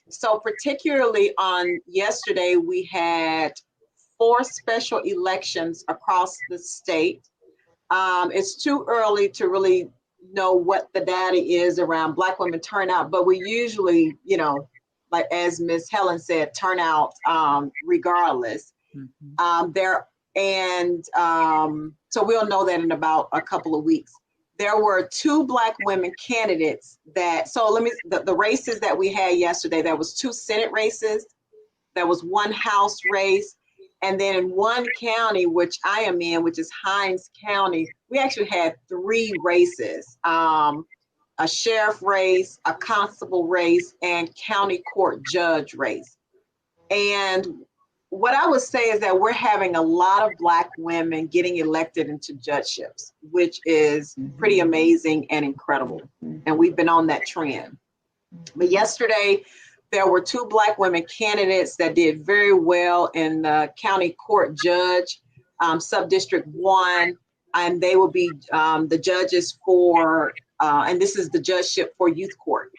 So particularly on yesterday, we had 4 special elections across the state. It's too early to really know what the data is around Black women turnout, but we usually, like as Ms. Helen said, turnout regardless. So we'll know that in about a couple of weeks. There were 2 Black women candidates the races that we had yesterday, there was 2 Senate races, there was 1 House race, and then in one county, which I am in, which is Hinds County, we actually had 3 races, a sheriff race, a constable race, and county court judge race. And what I would say is that we're having a lot of Black women getting elected into judgeships, which is pretty amazing and incredible. And we've been on that trend. But yesterday, there were 2 Black women candidates that did very well in the county court judge, subdistrict 1, and they will be the judges for, and this is the judgeship for youth court.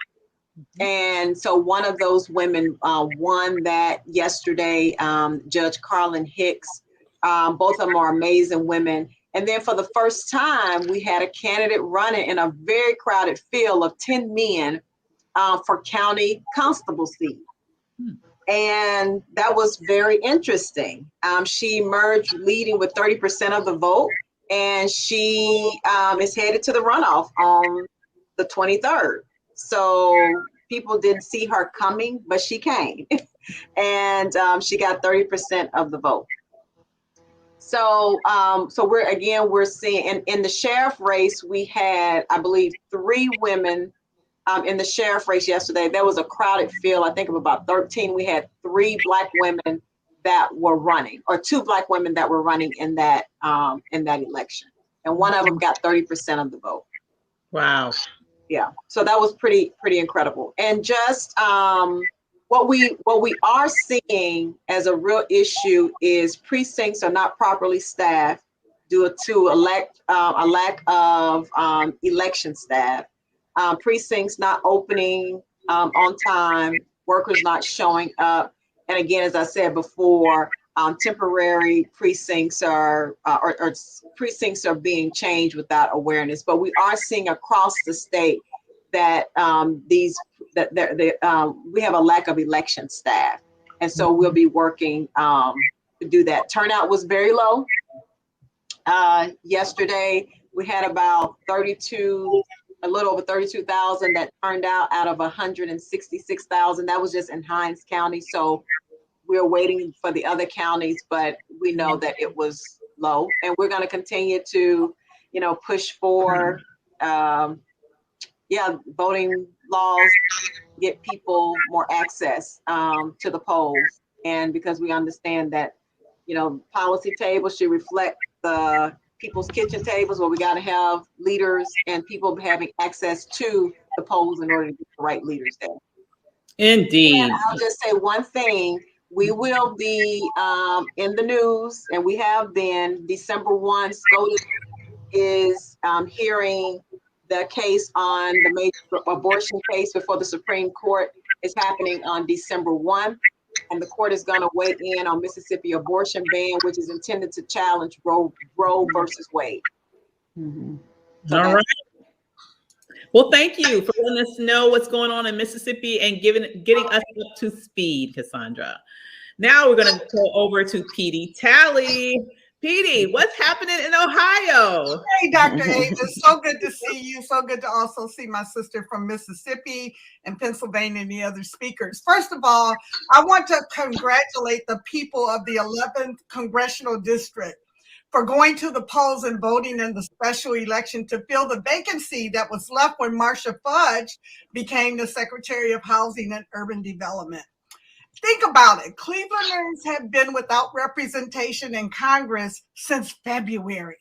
And so one of those women won that yesterday, Judge Carlin Hicks. Both of them are amazing women. And then for the first time, we had a candidate running in a very crowded field of 10 men for county constable seat. And that was very interesting. She emerged leading with 30% of the vote, and she is headed to the runoff on the 23rd. So people didn't see her coming, but she came. And she got 30% of the vote. So we're seeing in the sheriff race, we had, I believe, 3 women in the sheriff race yesterday. There was a crowded field, I think of about 13. We had 3 Black women that were running, or 2 Black women that were running in that election. And one of them got 30% of the vote. Wow. Yeah, so that was pretty incredible. And just what we are seeing as a real issue is precincts are not properly staffed due to a lack of election staff. Precincts not opening on time, workers not showing up, and again, as I said before, temporary precincts or precincts are being changed without awareness. But we are seeing across the state that we have a lack of election staff, and so we'll be working to do that. Turnout was very low. Yesterday we had about a little over 32,000 that turned out of 166,000. That was just in Hinds County. So we're waiting for the other counties, but we know that it was low, and we're going to continue to, push for, voting laws, get people more access to the polls. And because we understand that, policy tables should reflect the people's kitchen tables, where we got to have leaders and people having access to the polls in order to get the right leaders there. Indeed. And I'll just say one thing. We will be in the news, and we have been. December 1, SCOTUS is hearing the case on the major abortion case before the Supreme Court. Is happening on December 1. and the court is going to weigh in on Mississippi abortion ban, which is intended to challenge Roe versus Wade. Mm-hmm. So All right. Well, thank you for letting us know what's going on in Mississippi and getting us up to speed, Cassandra. Now we're going to go over to Petey Tally. Petey, what's happening in Ohio? Hey, Dr. Avis, so good to see you. So good to also see my sister from Mississippi and Pennsylvania and the other speakers. First of all, I want to congratulate the people of the 11th Congressional District for going to the polls and voting in the special election to fill the vacancy that was left when Marcia Fudge became the Secretary of Housing and Urban Development. Think about it. Clevelanders have been without representation in Congress since February.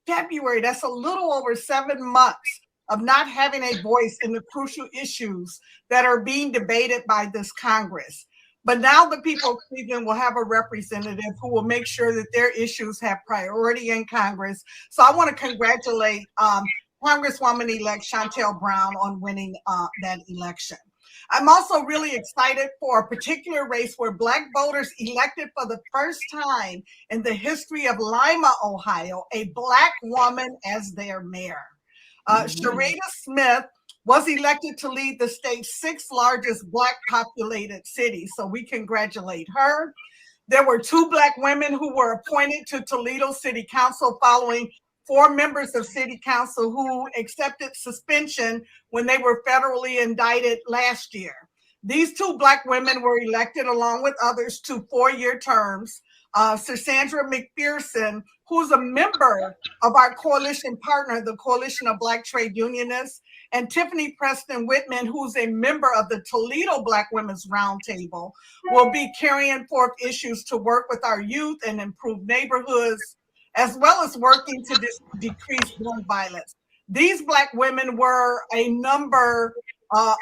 That's a little over 7 months of not having a voice in the crucial issues that are being debated by this Congress. But now the people of Cleveland will have a representative who will make sure that their issues have priority in Congress. So I want to congratulate Congresswoman-elect Shontel Brown on winning that election. I'm also really excited for a particular race where Black voters elected for the first time in the history of Lima, Ohio, a Black woman as their mayor. Sharita Smith was elected to lead the state's 6th largest Black populated city, so we congratulate her. There were 2 Black women who were appointed to Toledo City Council following 4 members of City Council who accepted suspension when they were federally indicted last year. These 2 Black women were elected along with others to 4-year terms. Sandra McPherson, who's a member of our coalition partner, the Coalition of Black Trade Unionists, and Tiffany Preston Whitman, who's a member of the Toledo Black Women's Roundtable, will be carrying forth issues to work with our youth and improve neighborhoods, as well as working to decrease gun violence. These Black women were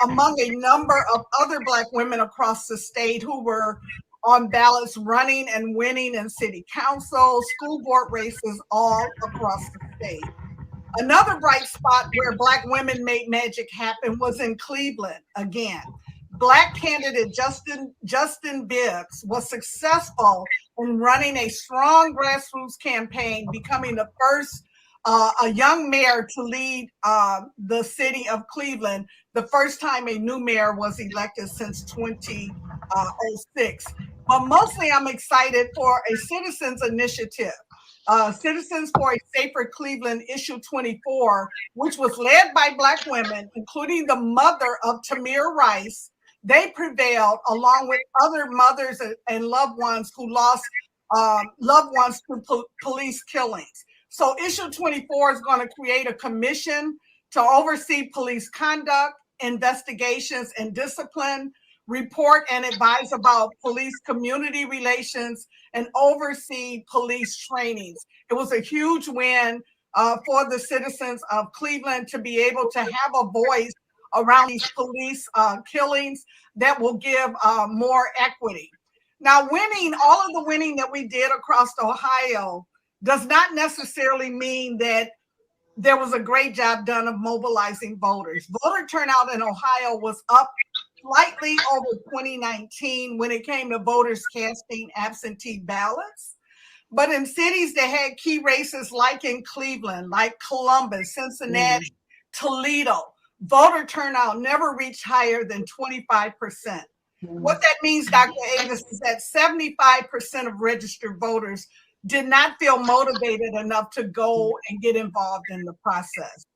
among a number of other Black women across the state who were on ballots running and winning in city council, school board races all across the state. Another bright spot where Black women made magic happen was in Cleveland again. Black candidate Justin Bibbs was successful in running a strong grassroots campaign, becoming the first a young mayor to lead the city of Cleveland, the first time a new mayor was elected since 2006. But mostly I'm excited for a citizens initiative, Citizens for a Safer Cleveland, issue 24, which was led by Black women, including the mother of Tamir Rice. They prevailed along with other mothers and loved ones who lost loved ones to police killings. So issue 24 is going to create a commission to oversee police conduct, investigations, and discipline, report and advise about police community relations, and oversee police trainings. It was a huge win for the citizens of Cleveland to be able to have a voice around these police killings that will give more equity. Now, all of the winning that we did across Ohio does not necessarily mean that there was a great job done of mobilizing voters. Voter turnout in Ohio was up slightly over 2019 when it came to voters casting absentee ballots. But in cities that had key races like in Cleveland, like Columbus, Cincinnati, Toledo, voter turnout never reached higher than 25%. What that means, Dr. Avis, is that 75% of registered voters did not feel motivated enough to go and get involved in the process.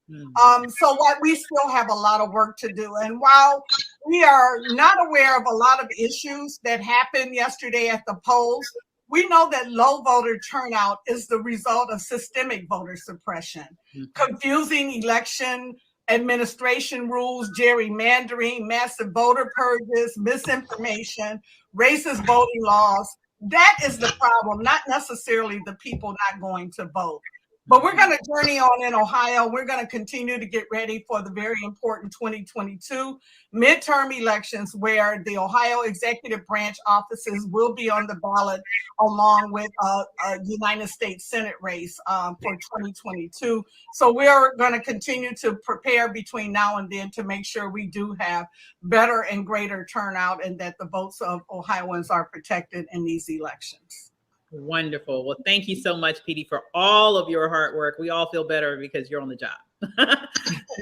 So we still have a lot of work to do. And while we are not aware of a lot of issues that happened yesterday at the polls, we know that low voter turnout is the result of systemic voter suppression, confusing election administration rules, gerrymandering, massive voter purges, misinformation, racist voting laws. That is the problem, not necessarily the people not going to vote. But we're going to journey on in Ohio. We're going to continue to get ready for the very important 2022 midterm elections, where the Ohio executive branch offices will be on the ballot, along with a United States Senate race for 2022. So we're going to continue to prepare between now and then to make sure we do have better and greater turnout, and that the votes of Ohioans are protected in these elections. Wonderful. Well, thank you so much, Petey, for all of your hard work. We all feel better because you're on the job.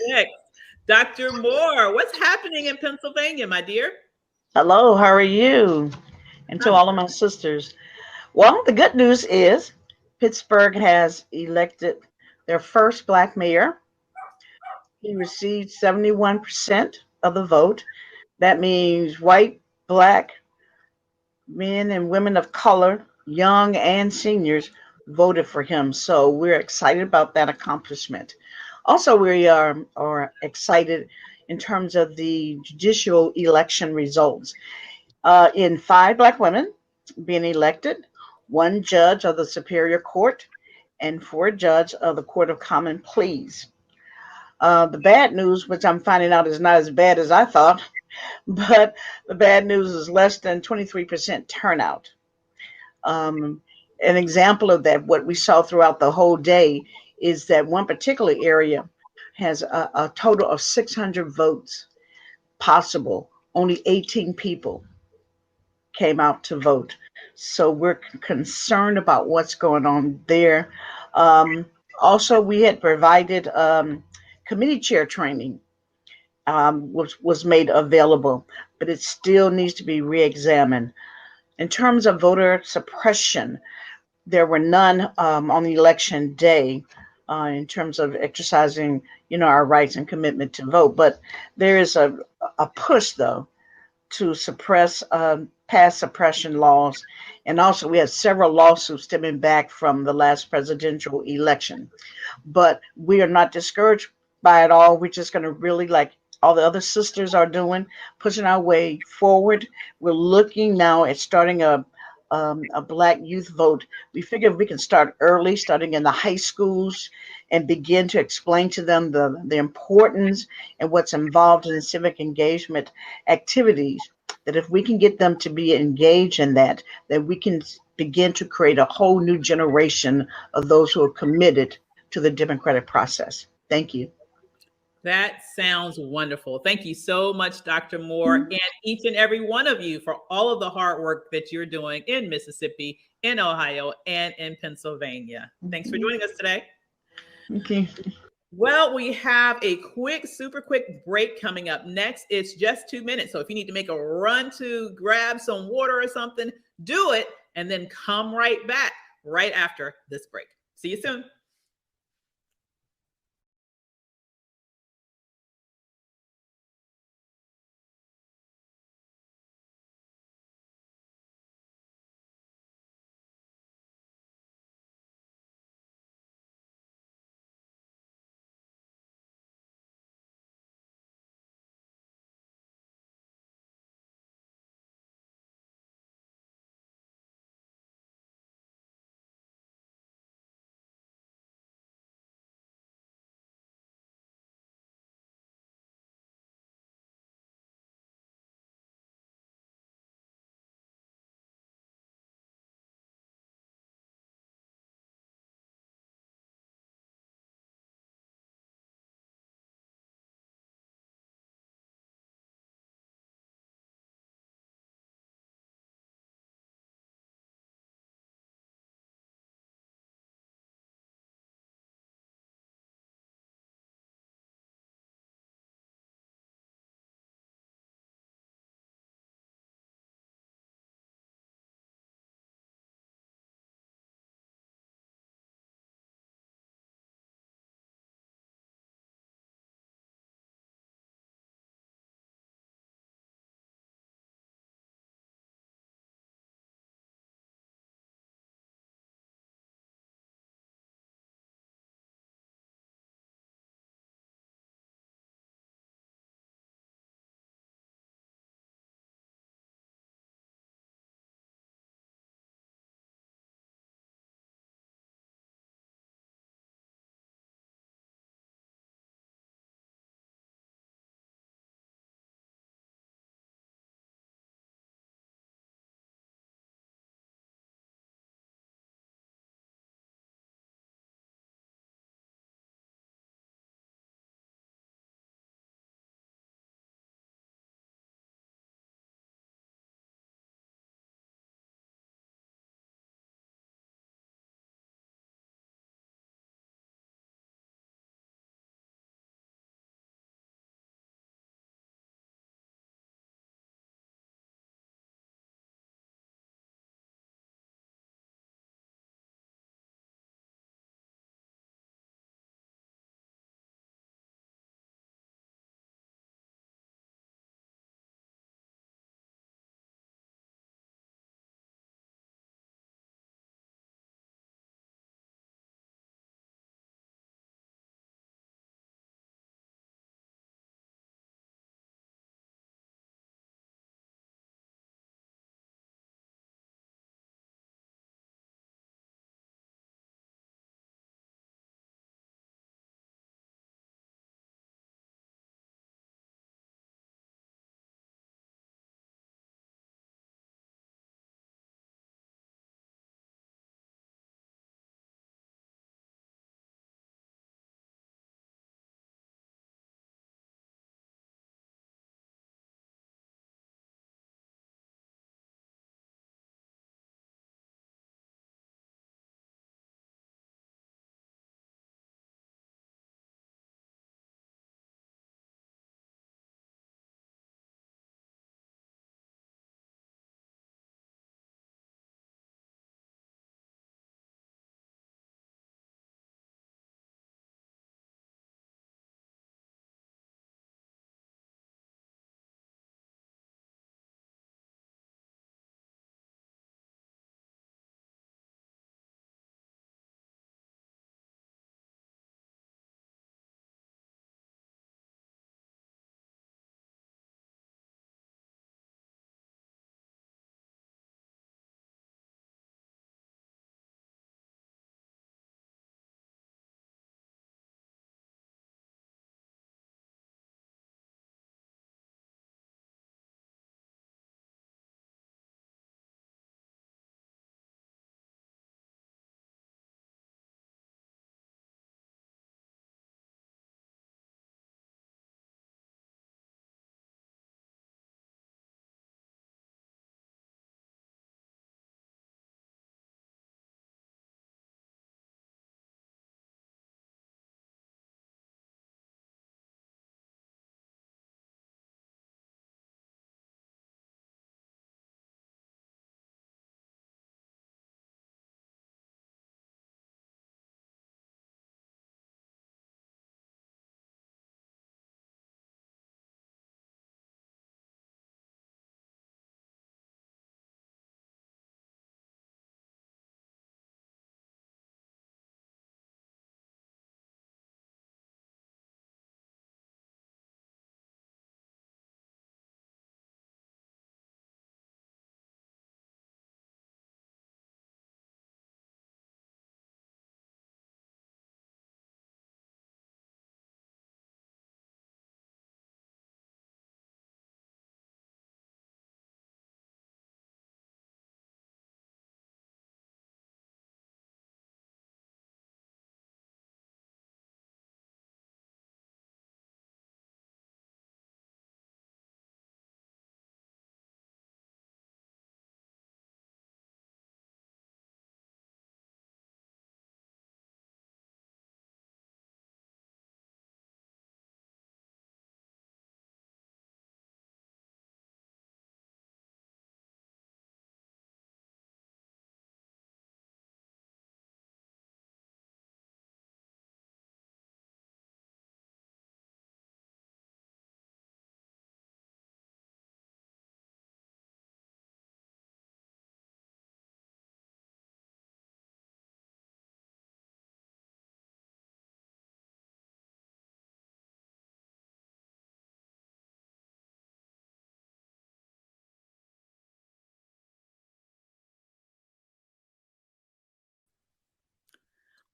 Next, Dr. Moore, what's happening in Pennsylvania, my dear? Hello, how are you? And to all of my sisters. Well, the good news is Pittsburgh has elected their first Black mayor. He received 71% of the vote. That means white, Black, men and women of color, young and seniors, voted for him. So we're excited about that accomplishment. Also, we are excited in terms of the judicial election results. In 5 Black women being elected, 1 judge of the Superior Court, and 4 judges of the Court of Common Pleas. The bad news, which I'm finding out is not as bad as I thought, but the bad news is less than 23% turnout. An example of that, what we saw throughout the whole day, is that one particular area has a total of 600 votes possible. Only 18 people came out to vote. So we're concerned about what's going on there. Also, we had provided committee chair training, which was made available, but it still needs to be re-examined. In terms of voter suppression, there were none on the election day in terms of exercising, our rights and commitment to vote. But there is a push, though, to suppress past suppression laws. And also, we have several lawsuits stemming back from the last presidential election. But we are not discouraged by it all. We're just going to really, like all the other sisters are doing, pushing our way forward. We're looking now at starting a Black youth vote. We figure we can start early, starting in the high schools, and begin to explain to them the importance and what's involved in civic engagement activities, that if we can get them to be engaged in that we can begin to create a whole new generation of those who are committed to the democratic process. Thank you. That sounds wonderful. Thank you so much, Dr. Moore, and each and every one of you for all of the hard work that you're doing in Mississippi, in Ohio, and in Pennsylvania. Thanks for joining us today. Okay. Well, we have a super quick break coming up next. It's just 2 minutes. So if you need to make a run to grab some water or something, do it, and then come right back right after this break. See you soon.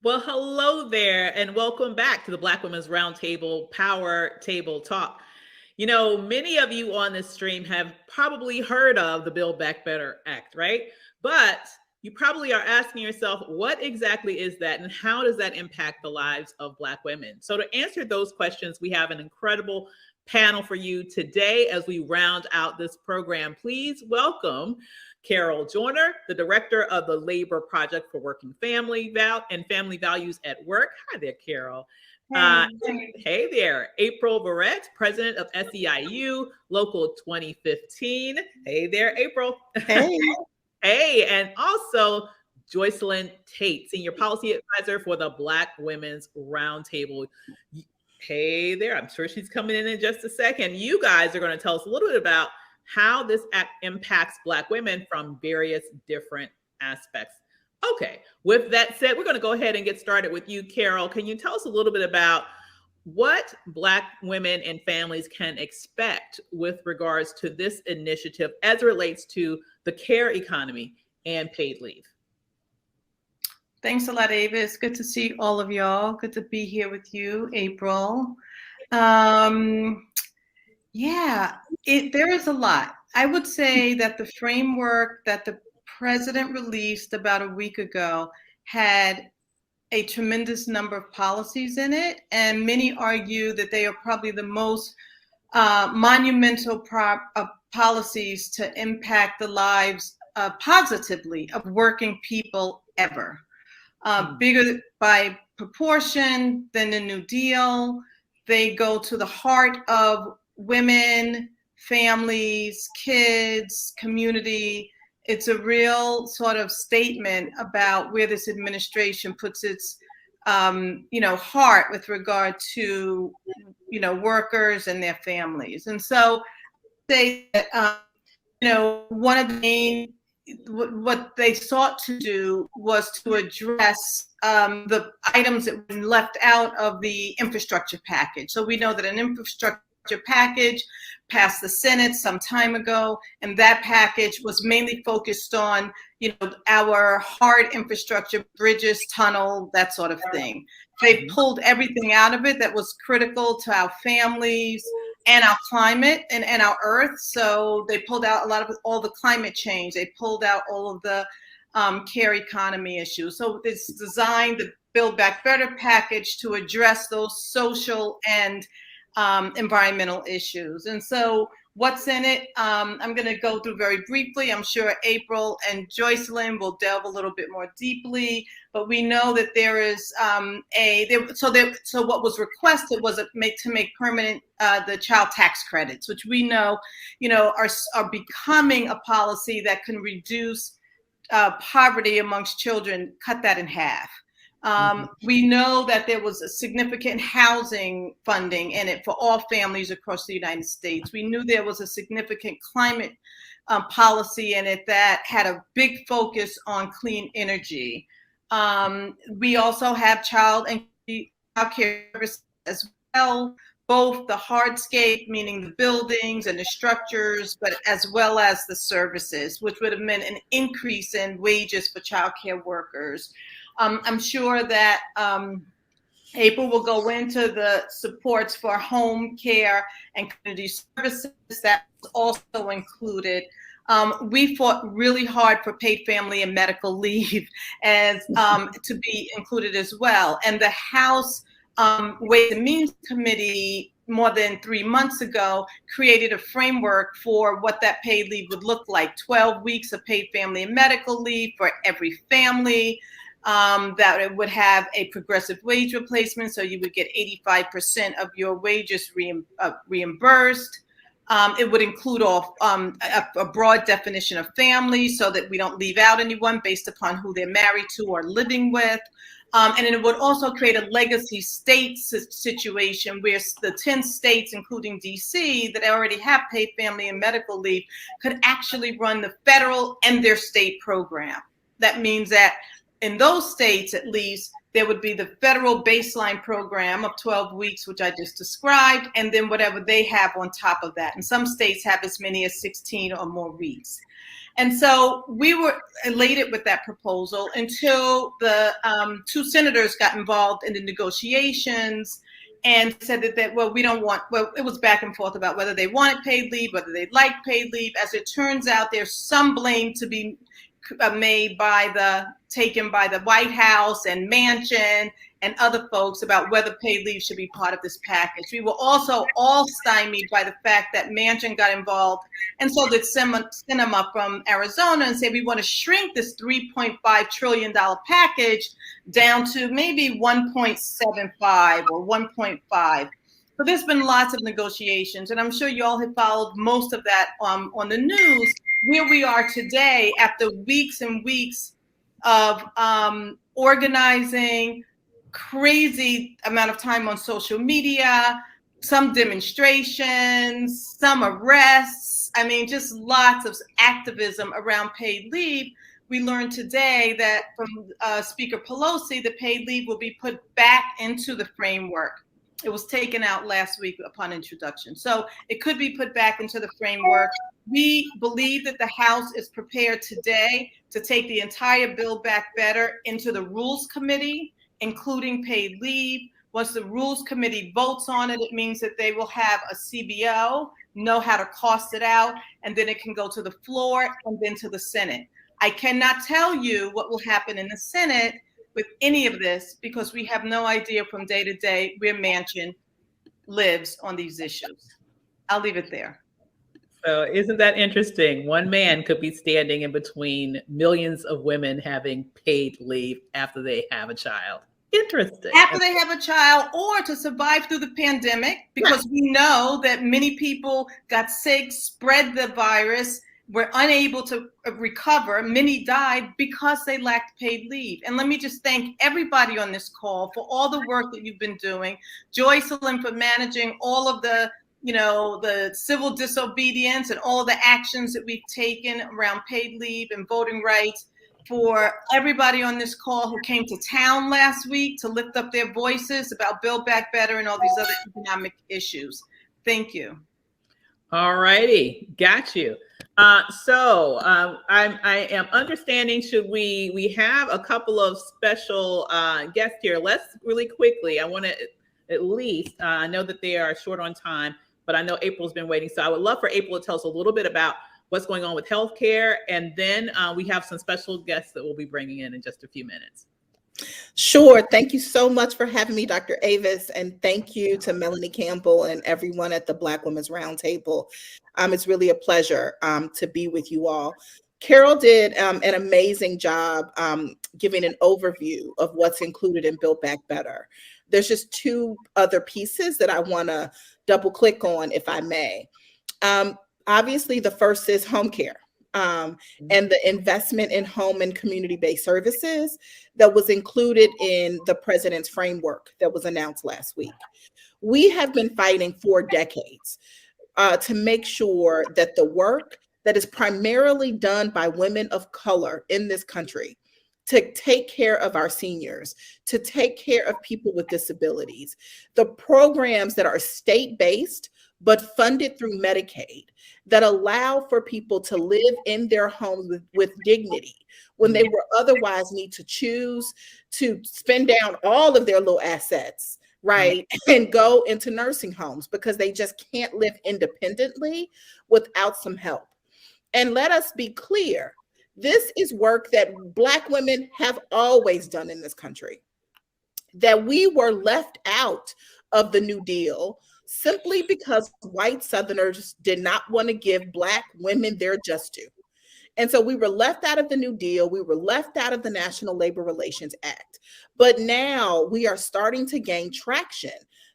Well, hello there, and welcome back to the Black Women's Roundtable Power Table Talk. You know, many of you on this stream have probably heard of the Build Back Better Act, right? But you probably are asking yourself, what exactly is that, and how does that impact the lives of Black women? So, to answer those questions, we have an incredible panel for you today as we round out this program. Please welcome Carol Joyner, the director of the Labor Project for Working Family and Family Values at Work. Hi there, Carol. Hey there. April Barrett, president of SEIU, Local 2015. Hey there, April. Hey. Hey, and also Joycelyn Tate, senior policy advisor for the Black Women's Roundtable. Hey there. I'm sure she's coming in just a second. You guys are going to tell us a little bit about how this act impacts Black women from various different aspects. Okay, with that said, we're going to go ahead and get started with you, Carol. Can you tell us a little bit about what Black women and families can expect with regards to this initiative as it relates to the care economy and paid leave? Thanks a lot, Avis. Good to see all of y'all. Good to be here with you, April. There is a lot. I would say that the framework that the president released about a week ago had a tremendous number of policies in it, and many argue that they are probably the most monumental policies to impact the lives positively of working people ever. Bigger by proportion than the New Deal. They go to the heart of women, families, kids, community. It's a real sort of statement about where this administration puts its, heart with regard to, workers and their families. And so, say that, one of the main, what they sought to do was to address the items that were left out of the infrastructure package. So we know that an infrastructure package passed the Senate some time ago, and that package was mainly focused on, our hard infrastructure, bridges, tunnel, that sort of thing. They pulled everything out of it that was critical to our families and our climate and our earth. So they pulled out a lot of all the climate change. They pulled out all of the care economy issues. So it's designed the Build Back Better package to address those social and environmental issues. And so what's in it, I'm going to go through very briefly. I'm sure April and Joycelyn will delve a little bit more deeply, but we know that there is so what was requested was to make permanent the child tax credits, which we know, are becoming a policy that can reduce poverty amongst children, cut that in half. We know that there was a significant housing funding in it for all families across the United States. We knew there was a significant climate policy in it that had a big focus on clean energy. We also have child care services as well, both the hardscape, meaning the buildings and the structures, but as well as the services, which would have meant an increase in wages for child care workers. I'm sure that April will go into the supports for home care and community services that was also included. We fought really hard for paid family and medical leave as to be included as well. And the House Ways and Means Committee more than 3 months ago created a framework for what that paid leave would look like. 12 weeks of paid family and medical leave for every family. That it would have a progressive wage replacement, so you would get 85% of your wages reimbursed. It would include a broad definition of family so that we don't leave out anyone based upon who they're married to or living with. And it would also create a legacy state situation where the 10 states, including DC, that already have paid family and medical leave could actually run the federal and their state program. That means that in those states, at least, there would be the federal baseline program of 12 weeks, which I just described, and then whatever they have on top of that. And some states have as many as 16 or more weeks. And so we were elated with that proposal until the two senators got involved in the negotiations and said that well, we don't want, well, it was back and forth about whether they wanted paid leave, whether they liked paid leave. As it turns out, there's some blame to be taken by the White House and Manchin and other folks about whether paid leave should be part of this package. We were also all stymied by the fact that Manchin got involved, and so did Sinema from Arizona, and said we want to shrink this $3.5 trillion package down to maybe 1.75 or 1.5. So there's been lots of negotiations, and I'm sure you all have followed most of that on the news. Where we are today, after weeks and weeks of organizing, crazy amount of time on social media, some demonstrations, some arrests. I mean, just lots of activism around paid leave. We learned today that from Speaker Pelosi, the paid leave will be put back into the framework. It was taken out last week upon introduction. So it could be put back into the framework. We believe that the House is prepared today to take the entire Build Back Better into the Rules Committee, including paid leave. Once the Rules Committee votes on it, it means that they will have a CBO, know how to cost it out, and then it can go to the floor and then to the Senate. I cannot tell you what will happen in the Senate with any of this because we have no idea from day to day where Manchin lives on these issues. I'll leave it there. So isn't that interesting? One man could be standing in between millions of women having paid leave after they have a child. Interesting. After they have a child or to survive through the pandemic, because we know that many people got sick, spread the virus, were unable to recover. Many died because they lacked paid leave. And let me just thank everybody on this call for all the work that you've been doing. Joycelyn for managing all of the civil disobedience and all the actions that we've taken around paid leave and voting rights. For everybody on this call who came to town last week to lift up their voices about Build Back Better and all these other economic issues. Thank you. All righty, got you. So I am understanding, should we have a couple of special guests here? Let's really quickly, I want to at least, I know that they are short on time, but I know April's been waiting. So I would love for April to tell us a little bit about what's going on with healthcare. And then we have some special guests that we'll be bringing in just a few minutes. Sure. Thank you so much for having me, Dr. Avis. And thank you to Melanie Campbell and everyone at the Black Women's Roundtable. It's really a pleasure to be with you all. Carol did an amazing job giving an overview of what's included in Build Back Better. There's just two other pieces that I want to double click on, if I may. Obviously, the first is home care. And the investment in home and community-based services that was included in the president's framework that was announced last week. We have been fighting for decades to make sure that the work that is primarily done by women of color in this country to take care of our seniors, to take care of people with disabilities, the programs that are state-based but funded through Medicaid, that allow for people to live in their homes with dignity when they would otherwise need to choose to spend down all of their little assets, right? And go into nursing homes because they just can't live independently without some help. And let us be clear, this is work that Black women have always done in this country, that we were left out of the New Deal simply because white Southerners did not want to give Black women their just due. And so we were left out of the New Deal. We were left out of the National Labor Relations Act. But now we are starting to gain traction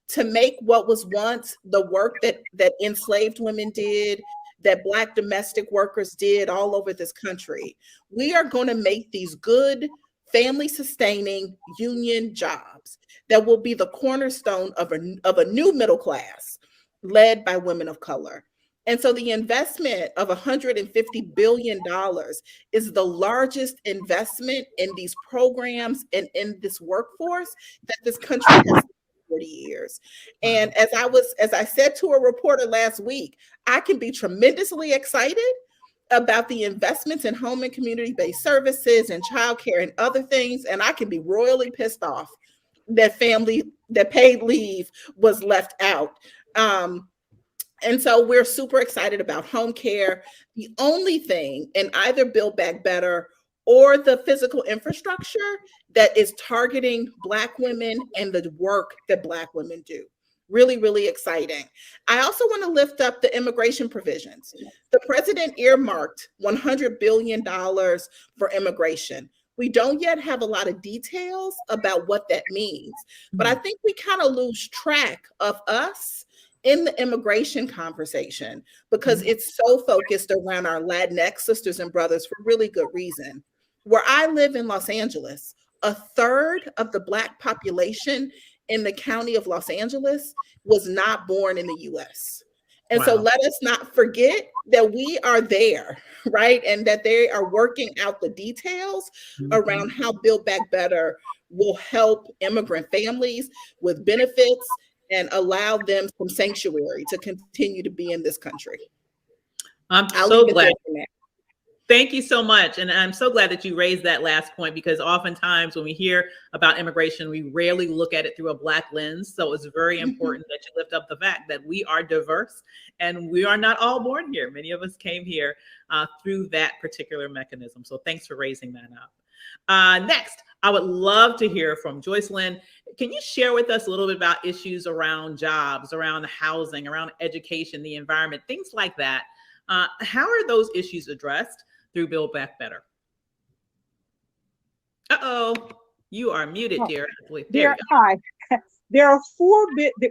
to make what was once the work that enslaved women did, that Black domestic workers did all over this country. We are going to make these good, family-sustaining union jobs that will be the cornerstone of a new middle class led by women of color. And so the investment of $150 billion is the largest investment in these programs and in this workforce that this country has in 40 years. And as I said to a reporter last week, I can be tremendously excited about the investments in home and community-based services and childcare and other things, and I can be royally pissed off that paid leave was left out. And so we're super excited about home care. The only thing in either Build Back Better or the physical infrastructure that is targeting Black women and the work that Black women do. Really, really exciting. I also want to lift up the immigration provisions. The president earmarked $100 billion for immigration. We don't yet have a lot of details about what that means, but I think we kind of lose track of us in the immigration conversation because it's so focused around our Latinx sisters and brothers for really good reason. Where I live in Los Angeles, a third of the Black population in the county of Los Angeles was not born in the US. And so let us not forget that we are there, right? And that they are working out the details around how Build Back Better will help immigrant families with benefits and allow them some sanctuary to continue to be in this country. I'm so glad. Thank you so much. And I'm so glad that you raised that last point, because oftentimes when we hear about immigration, we rarely look at it through a Black lens. So it's very important that you lift up the fact that we are diverse and we are not all born here. Many of us came here through that particular mechanism. So thanks for raising that up. Next, I would love to hear from Joycelyn. Can you share with us a little bit about issues around jobs, around housing, around education, the environment, things like that? How are those issues addressed through Build Back Better? Uh-oh, you are muted, dear. Hi. There are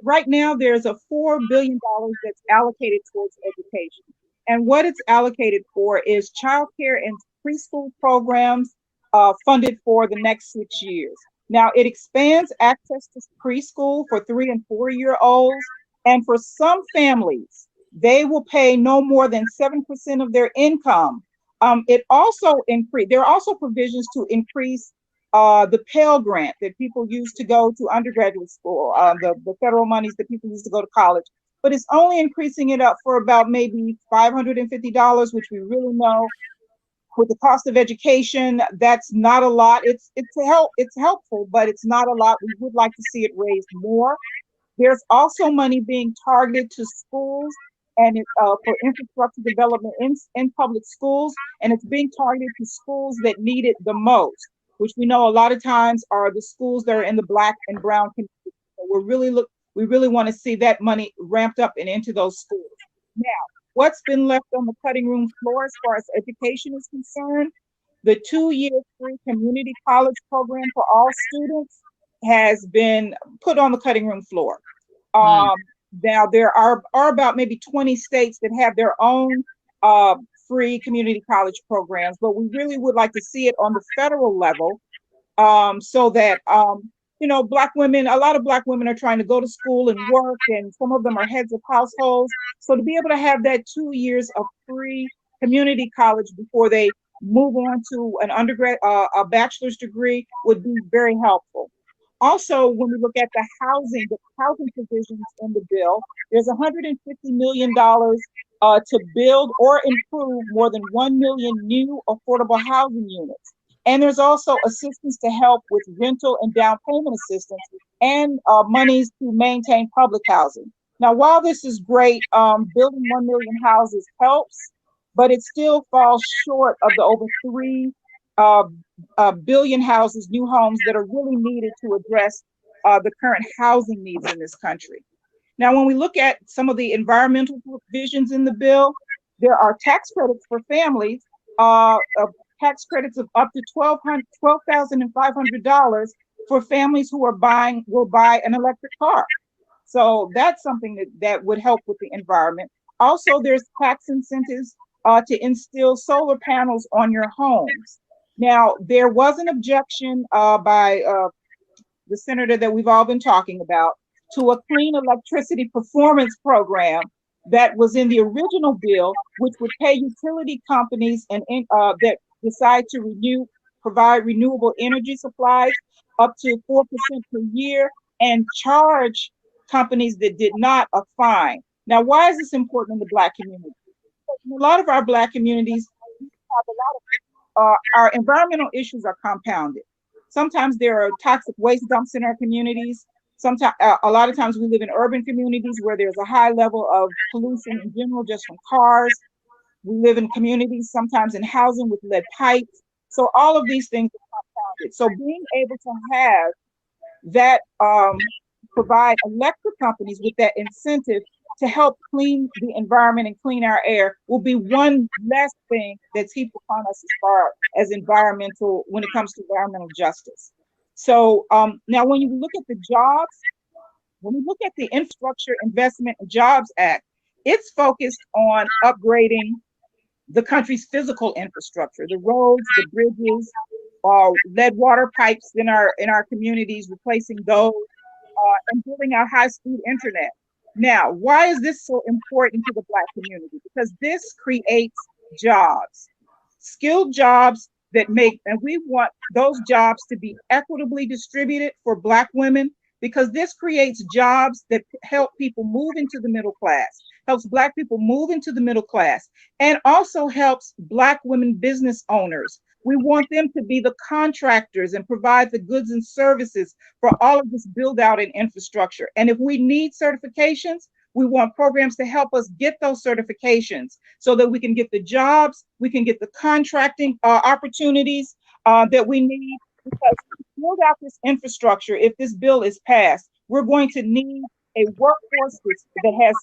right now there's a $4 billion that's allocated towards education. And what it's allocated for is childcare and preschool programs funded for the next 6 years. Now, it expands access to preschool for 3 and 4 year olds. And for some families, they will pay no more than 7% of their income. It also there are also provisions to increase the Pell Grant that people use to go to undergraduate school, the federal monies that people use to go to college. But it's only increasing it up for about maybe $550, which we really know with the cost of education, that's not a lot. It's helpful, but it's not a lot. We would like to see it raised more. There's also money being targeted to schools and for infrastructure development in public schools, and it's being targeted to schools that need it the most, which we know a lot of times are the schools that are in the Black and brown community. So we really want to see that money ramped up and into those schools. Now, what's been left on the cutting room floor as far as education is concerned, the 2-year free community college program for all students has been put on the cutting room floor. Now, there are about maybe 20 states that have their own free community college programs, but we really would like to see it on the federal level so that, Black women, a lot of Black women are trying to go to school and work, and some of them are heads of households. So to be able to have that 2 years of free community college before they move on to an undergrad, a bachelor's degree would be very helpful. Also, when we look at the housing provisions in the bill, there's $150 million to build or improve more than 1 million new affordable housing units. And there's also assistance to help with rental and down payment assistance and monies to maintain public housing. Now, while this is great, building 1 million houses helps, but it still falls short of the over 3 billion houses, new homes that are really needed to address the current housing needs in this country. Now, when we look at some of the environmental provisions in the bill, there are tax credits for families, tax credits of up to $12,500 for families who will buy an electric car. So that's something that would help with the environment. Also, there's tax incentives to instill solar panels on your homes. Now, there was an objection by the senator that we've all been talking about to a clean electricity performance program that was in the original bill, which would pay utility companies and that decide to provide renewable energy supplies up to 4% per year and charge companies that did not a fine. Now, why is this important in the Black community? in a lot of our Black communities, we have a lot of our environmental issues are compounded. Sometimes there are toxic waste dumps in our communities. Sometimes, a lot of times, we live in urban communities where there's a high level of pollution in general, just from cars. We live in communities, sometimes in housing with lead pipes. So all of these things are compounded. So being able to have that provide electric companies with that incentive to help clean the environment and clean our air will be one less thing that's heaped upon us as far as environmental, when it comes to environmental justice. So now when you look at the jobs, when we look at the Infrastructure Investment and Jobs Act, it's focused on upgrading the country's physical infrastructure, the roads, the bridges, lead water pipes in our communities, replacing those, and building out high-speed internet. Now, why is this so important to the Black community? Because this creates jobs, skilled jobs that make, and we want those jobs to be equitably distributed for Black women, because this creates jobs that help people move into the middle class, helps Black people move into the middle class, and also helps Black women business owners. We want them to be the contractors and provide the goods and services for all of this build out in infrastructure. And if we need certifications, we want programs to help us get those certifications so that we can get the jobs, we can get the contracting opportunities that we need. Because to build out this infrastructure, if this bill is passed, we're going to need a workforce that has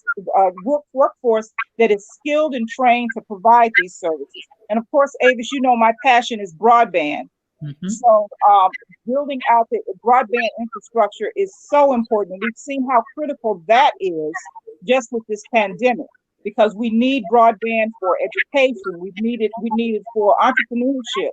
workforce that is skilled and trained to provide these services. And of course, Avis, you know my passion is broadband. Mm-hmm. So building out the broadband infrastructure is so important. We've seen how critical that is just with this pandemic, because we need broadband for education. We need it for entrepreneurship,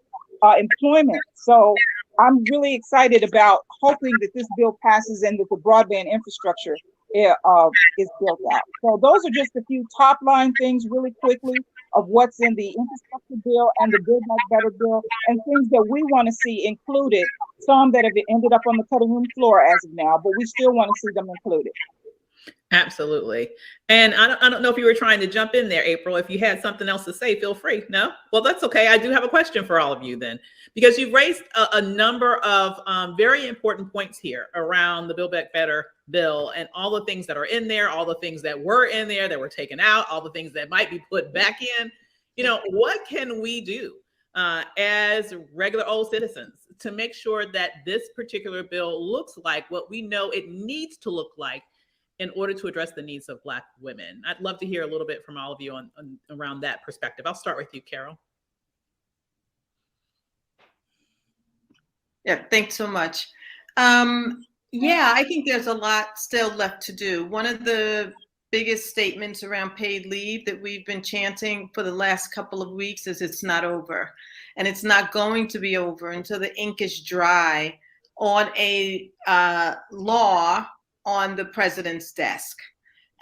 employment. So I'm really excited about hoping that this bill passes and that the broadband infrastructure is built out. So those are just a few top line things really quickly of what's in the infrastructure bill and the Build Back Better bill, and things that we want to see included, some that have ended up on the cutting room floor as of now, but we still want to see them included. Absolutely. And I don't know if you were trying to jump in there, April. If you had something else to say, feel free. No? Well, that's okay. I do have a question for all of you then, because you've raised a number of very important points here around the Build Back Better bill and all the things that are in there, all the things that were in there that were taken out, all the things that might be put back in. You know, what can we do as regular old citizens to make sure that this particular bill looks like what we know it needs to look like in order to address the needs of Black women? I'd love to hear a little bit from all of you on around that perspective. I'll start with you, Carol. Yeah, thanks so much. Yeah, I think there's a lot still left to do. One of the biggest statements around paid leave that we've been chanting for the last couple of weeks is it's not over. And it's not going to be over until the ink is dry on a law on the president's desk.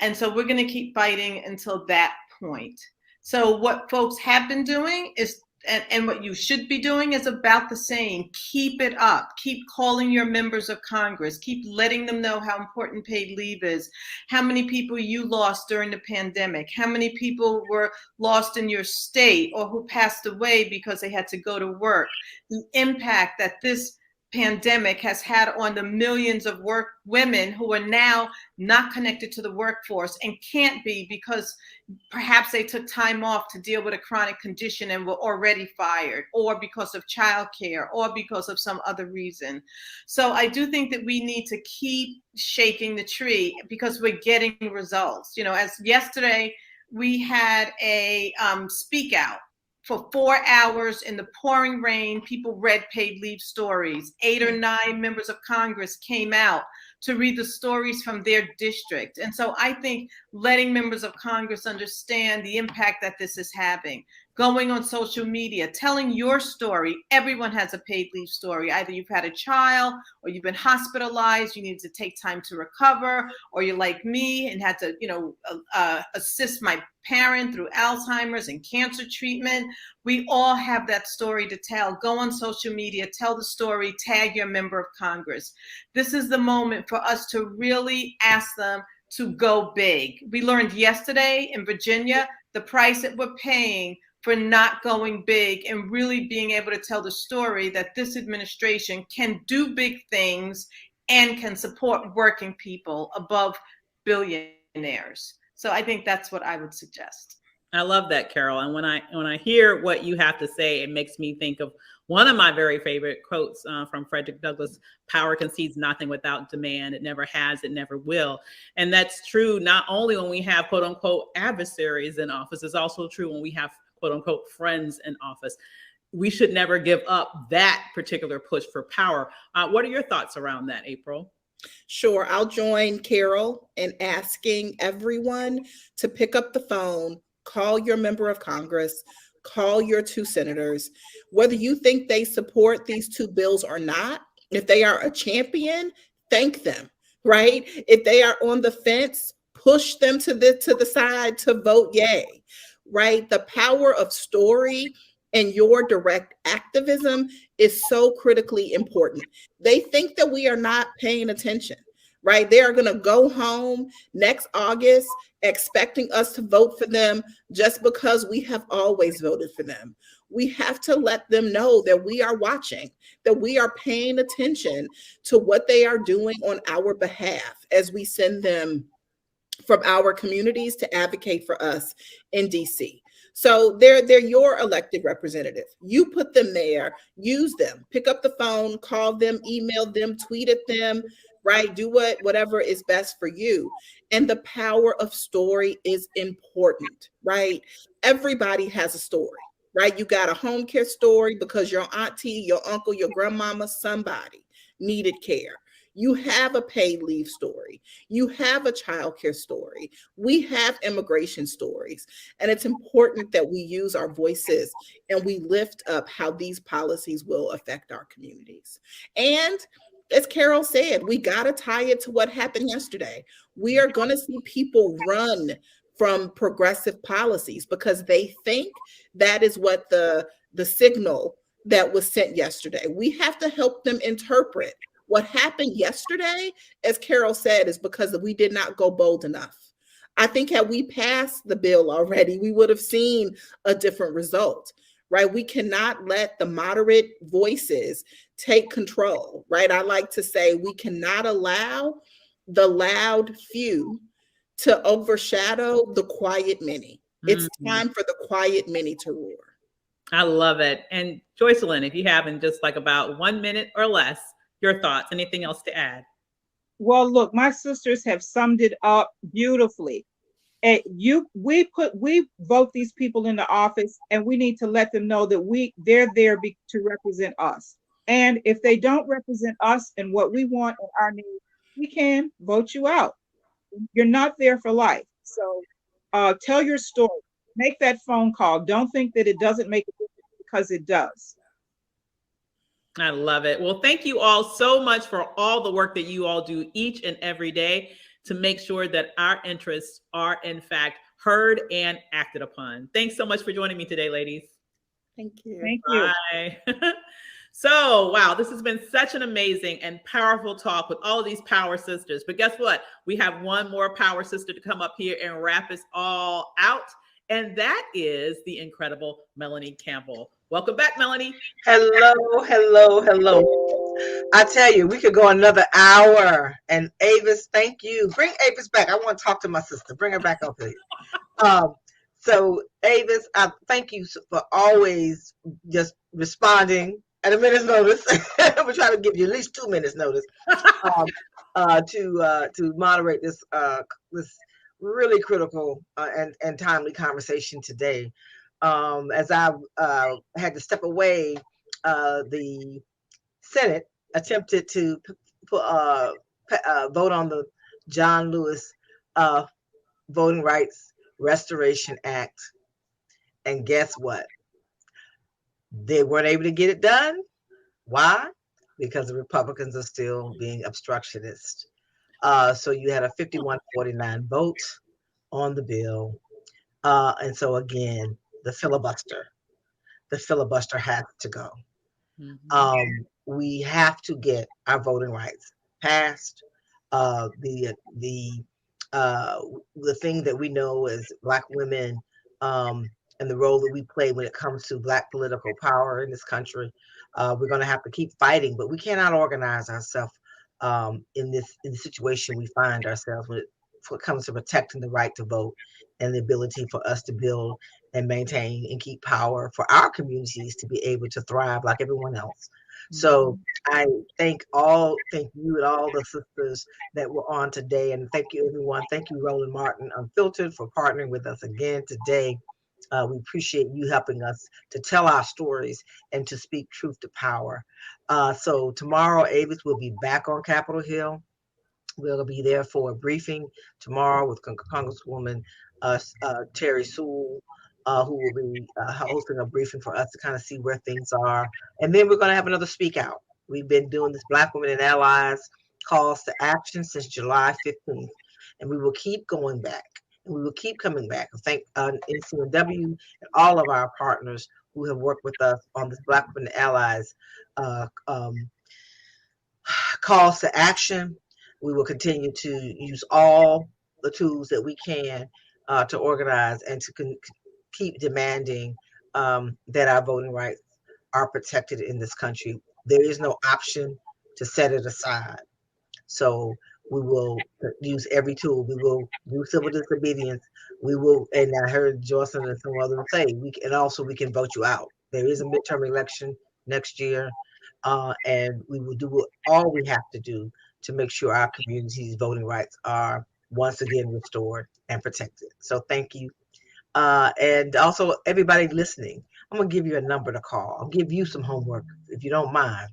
And so we're going to keep fighting until that point. So what folks have been doing is, and what you should be doing is about the same. Keep it up. Keep calling your members of Congress. Keep letting them know how important paid leave is, how many people you lost during the pandemic, how many people were lost in your state or who passed away because they had to go to work, the impact that this pandemic has had on the millions of women who are now not connected to the workforce and can't be because perhaps they took time off to deal with a chronic condition and were already fired, or because of childcare, or because of some other reason. So I do think that we need to keep shaking the tree because we're getting results. You know, as yesterday we had a speak out. For 4 hours in the pouring rain, people read paid leave stories. 8 or 9 members of Congress came out to read the stories from their district. And so I think letting members of Congress understand the impact that this is having, going on social media, telling your story. Everyone has a paid leave story. Either you've had a child, or you've been hospitalized, you need to take time to recover, or you're like me and had to, assist my parent through Alzheimer's and cancer treatment. We all have that story to tell. Go on social media, tell the story, tag your member of Congress. This is the moment for us to really ask them to go big. We learned yesterday in Virginia the price that we're paying for not going big and really being able to tell the story that this administration can do big things and can support working people above billionaires. So I think that's what I would suggest. I love that, Carol. And when I hear what you have to say, it makes me think of one of my very favorite quotes from Frederick Douglass: "Power concedes nothing without demand. It never has, it never will." And that's true not only when we have quote unquote adversaries in office, it's also true when we have quote unquote friends in office. We should never give up that particular push for power. What are your thoughts around that, April? Sure. I'll join Carol in asking everyone to pick up the phone, call your member of Congress, call your 2 senators, whether you think they support these 2 bills or not. If they are a champion, thank them, right? If they are on the fence, push them to the side to vote yay, right? The power of story and your direct activism is so critically important. They think that we are not paying attention, right? They are going to go home next August expecting us to vote for them just because we have always voted for them. We have to let them know that we are watching, that we are paying attention to what they are doing on our behalf as we send them from our communities to advocate for us in DC. So they're your elected representative. You put them there, use them, pick up the phone, call them, email them, tweet at them, right? Do whatever is best for you. And the power of story is important, right? Everybody has a story, right? You got a home care story because your auntie, your uncle, your grandmama, somebody needed care. You have a paid leave story. You have a childcare story. We have immigration stories. And it's important that we use our voices and we lift up how these policies will affect our communities. And as Carol said, we got to tie it to what happened yesterday. We are going to see people run from progressive policies because they think that is what the signal that was sent yesterday. We have to help them interpret what happened yesterday, as Carol said, is because we did not go bold enough. I think had we passed the bill already, we would have seen a different result, right? We cannot let the moderate voices take control, right? I like to say we cannot allow the loud few to overshadow the quiet many. It's time for the quiet many to roar. I love it. And Joycelyn, if you have in just like about 1 minute or less, your thoughts, anything else to add? Well, look, my sisters have summed it up beautifully. And we vote these people into office, and we need to let them know that they're there to represent us. And if they don't represent us and what we want and our needs, we can vote you out. You're not there for life. So tell your story. Make that phone call. Don't think that it doesn't make a difference, because it does. I love it. Well, thank you all so much for all the work that you all do each and every day to make sure that our interests are in fact heard and acted upon. Thanks so much for joining me today, ladies. Thank you. Thank you. Bye. So, wow, this has been such an amazing and powerful talk with all of these power sisters. But guess what? We have one more power sister to come up here and wrap us all out. And that is the incredible Melanie Campbell. Welcome back, Melanie. Hello, hello, hello. I tell you, we could go another hour. And Avis, thank you. Bring Avis back. I want to talk to my sister. Bring her back up here. So Avis, I thank you for always just responding at a minute's notice. We're trying to give you at least 2 minutes notice to moderate this really critical and timely conversation today. As I had to step away, the Senate attempted to vote on the John Lewis Voting Rights Restoration Act. And guess what? They weren't able to get it done. Why? Because the Republicans are still being obstructionist. So you had a 51-49 vote on the bill. And so again, the filibuster has to go. We have to get our voting rights passed. The thing that we know as Black women and the role that we play when it comes to Black political power in this country. We're going to have to keep fighting, but we cannot organize ourselves in the situation we find ourselves when it comes to protecting the right to vote and the ability for us to build and maintain and keep power for our communities to be able to thrive like everyone else. So I thank you and all the sisters that were on today, and thank you everyone. Thank you, Roland Martin Unfiltered, for partnering with us again today. We appreciate you helping us to tell our stories and to speak truth to power. So tomorrow, Avis will be back on Capitol Hill. We'll be there for a briefing tomorrow with Congresswoman Terry Sewell, who will be hosting a briefing for us to kind of see where things are. And then we're going to have another speak out. We've been doing this Black Women and Allies calls to action since July 15th, and we will keep going back. And we will keep coming back. Thank NCNW and all of our partners who have worked with us on this Black Women and Allies calls to action. We will continue to use all the tools that we can to organize and to keep demanding that our voting rights are protected in this country. There is no option to set it aside. So we will use every tool. We will do civil disobedience. We will, and I heard Jocelyn and some others say, we can vote you out. There is a midterm election next year, and we will do all we have to do to make sure our community's voting rights are once again restored and protected. So thank you. And also everybody listening, I'm gonna give you a number to call. I'll give you some homework if you don't mind.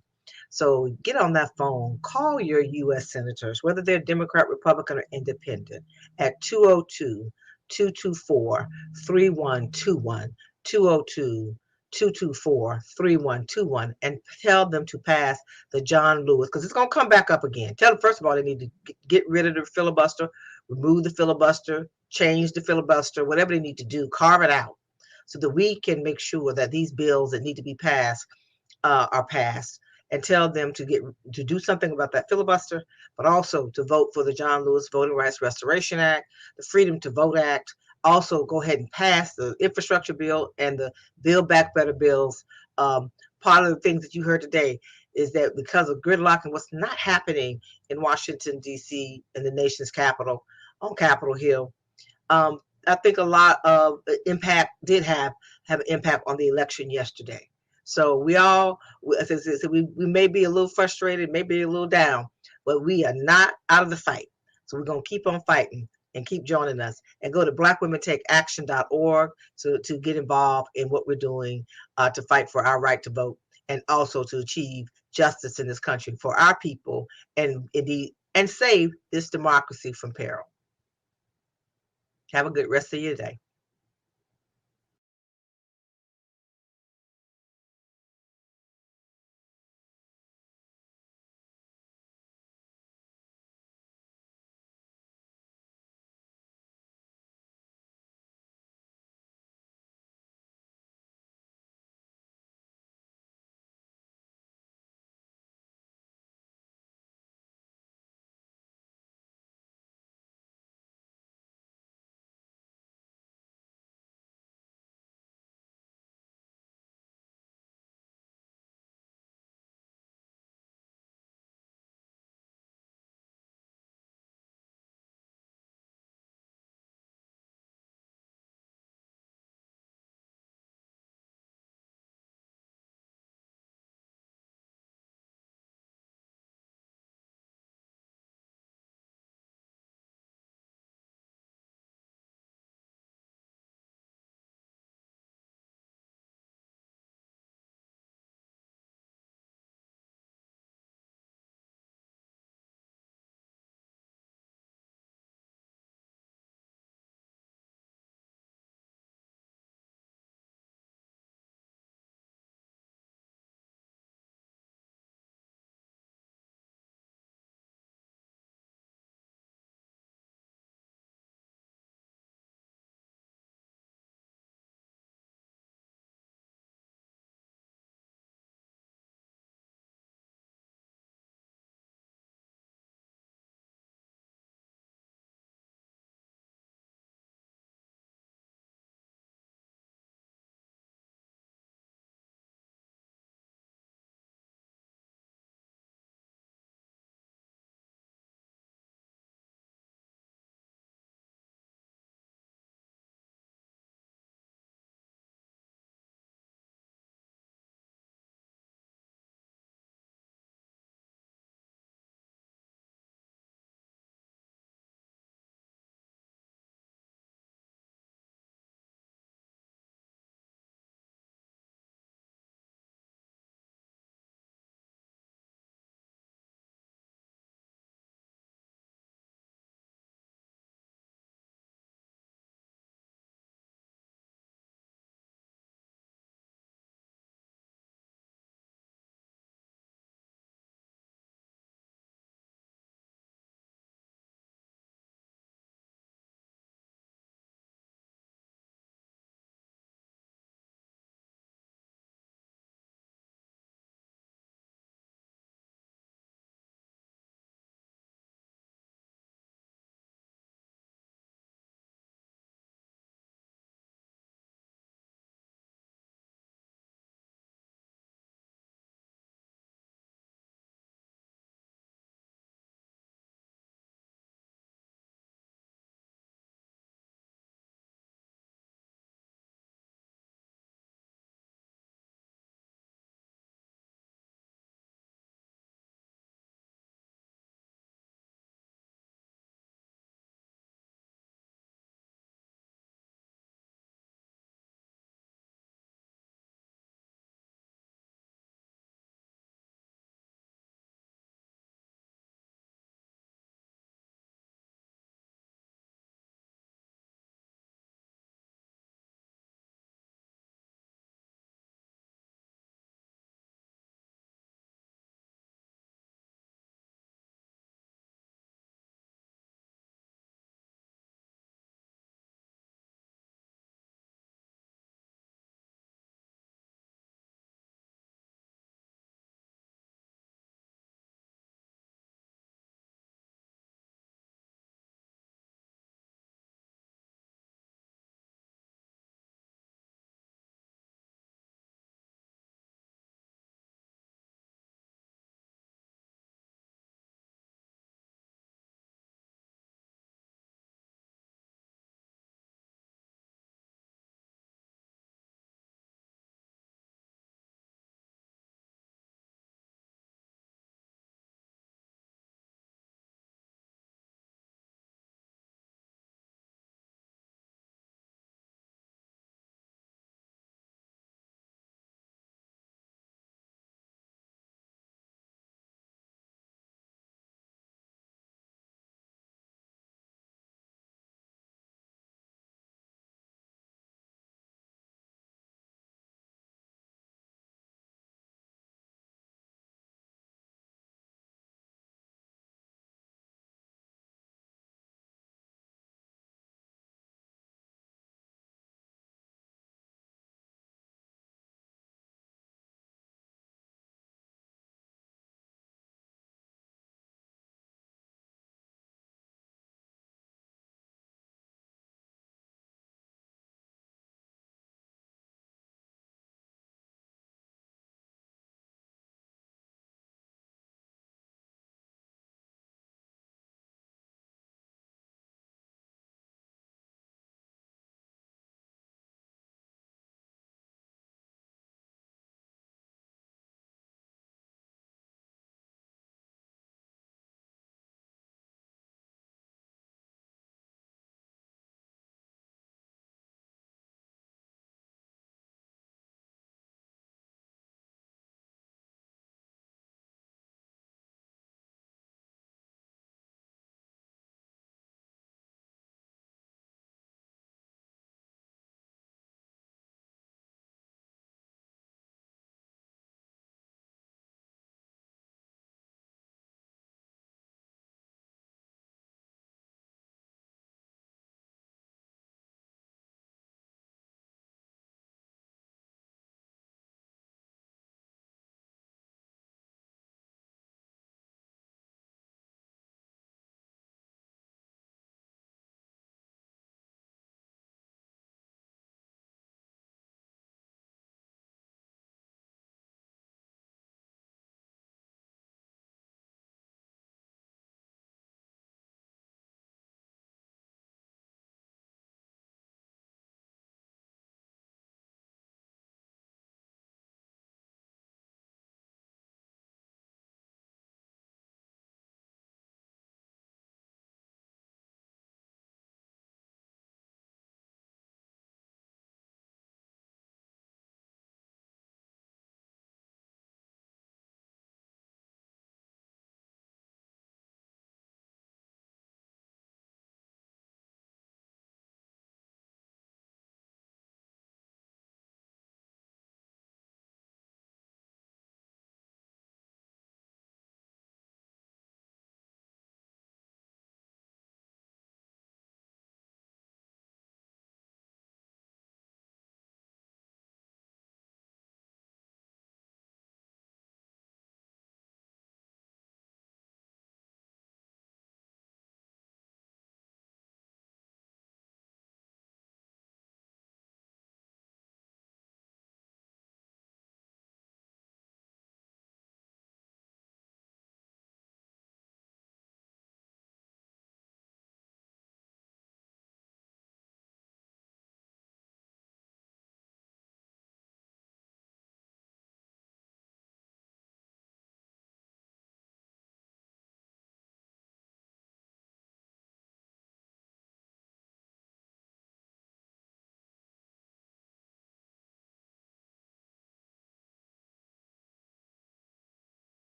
So get on that phone, call your U.S. senators, whether they're Democrat, Republican, or Independent, at 202-224-3121, 202-224-3121, and tell them to pass the John Lewis, because it's going to come back up again. Tell them, first of all, they need to get rid of the filibuster, remove the filibuster, change the filibuster, whatever they need to do, carve it out so that we can make sure that these bills that need to be passed are passed, and tell them to do something about that filibuster, but also to vote for the John Lewis Voting Rights Restoration Act, the Freedom to Vote Act. Also, go ahead and pass the infrastructure bill and the Build Back Better bills. Part of the things that you heard today is that because of gridlock and what's not happening in Washington, D.C., and the nation's capital, on Capitol Hill, I think a lot of impact did have an impact on the election yesterday. So we may be a little frustrated, maybe a little down, but we are not out of the fight. So we're going to keep on fighting and keep joining us, and go to blackwomentakaction.org to get involved in what we're doing to fight for our right to vote, and also to achieve justice in this country for our people, and save this democracy from peril. Have a good rest of your day.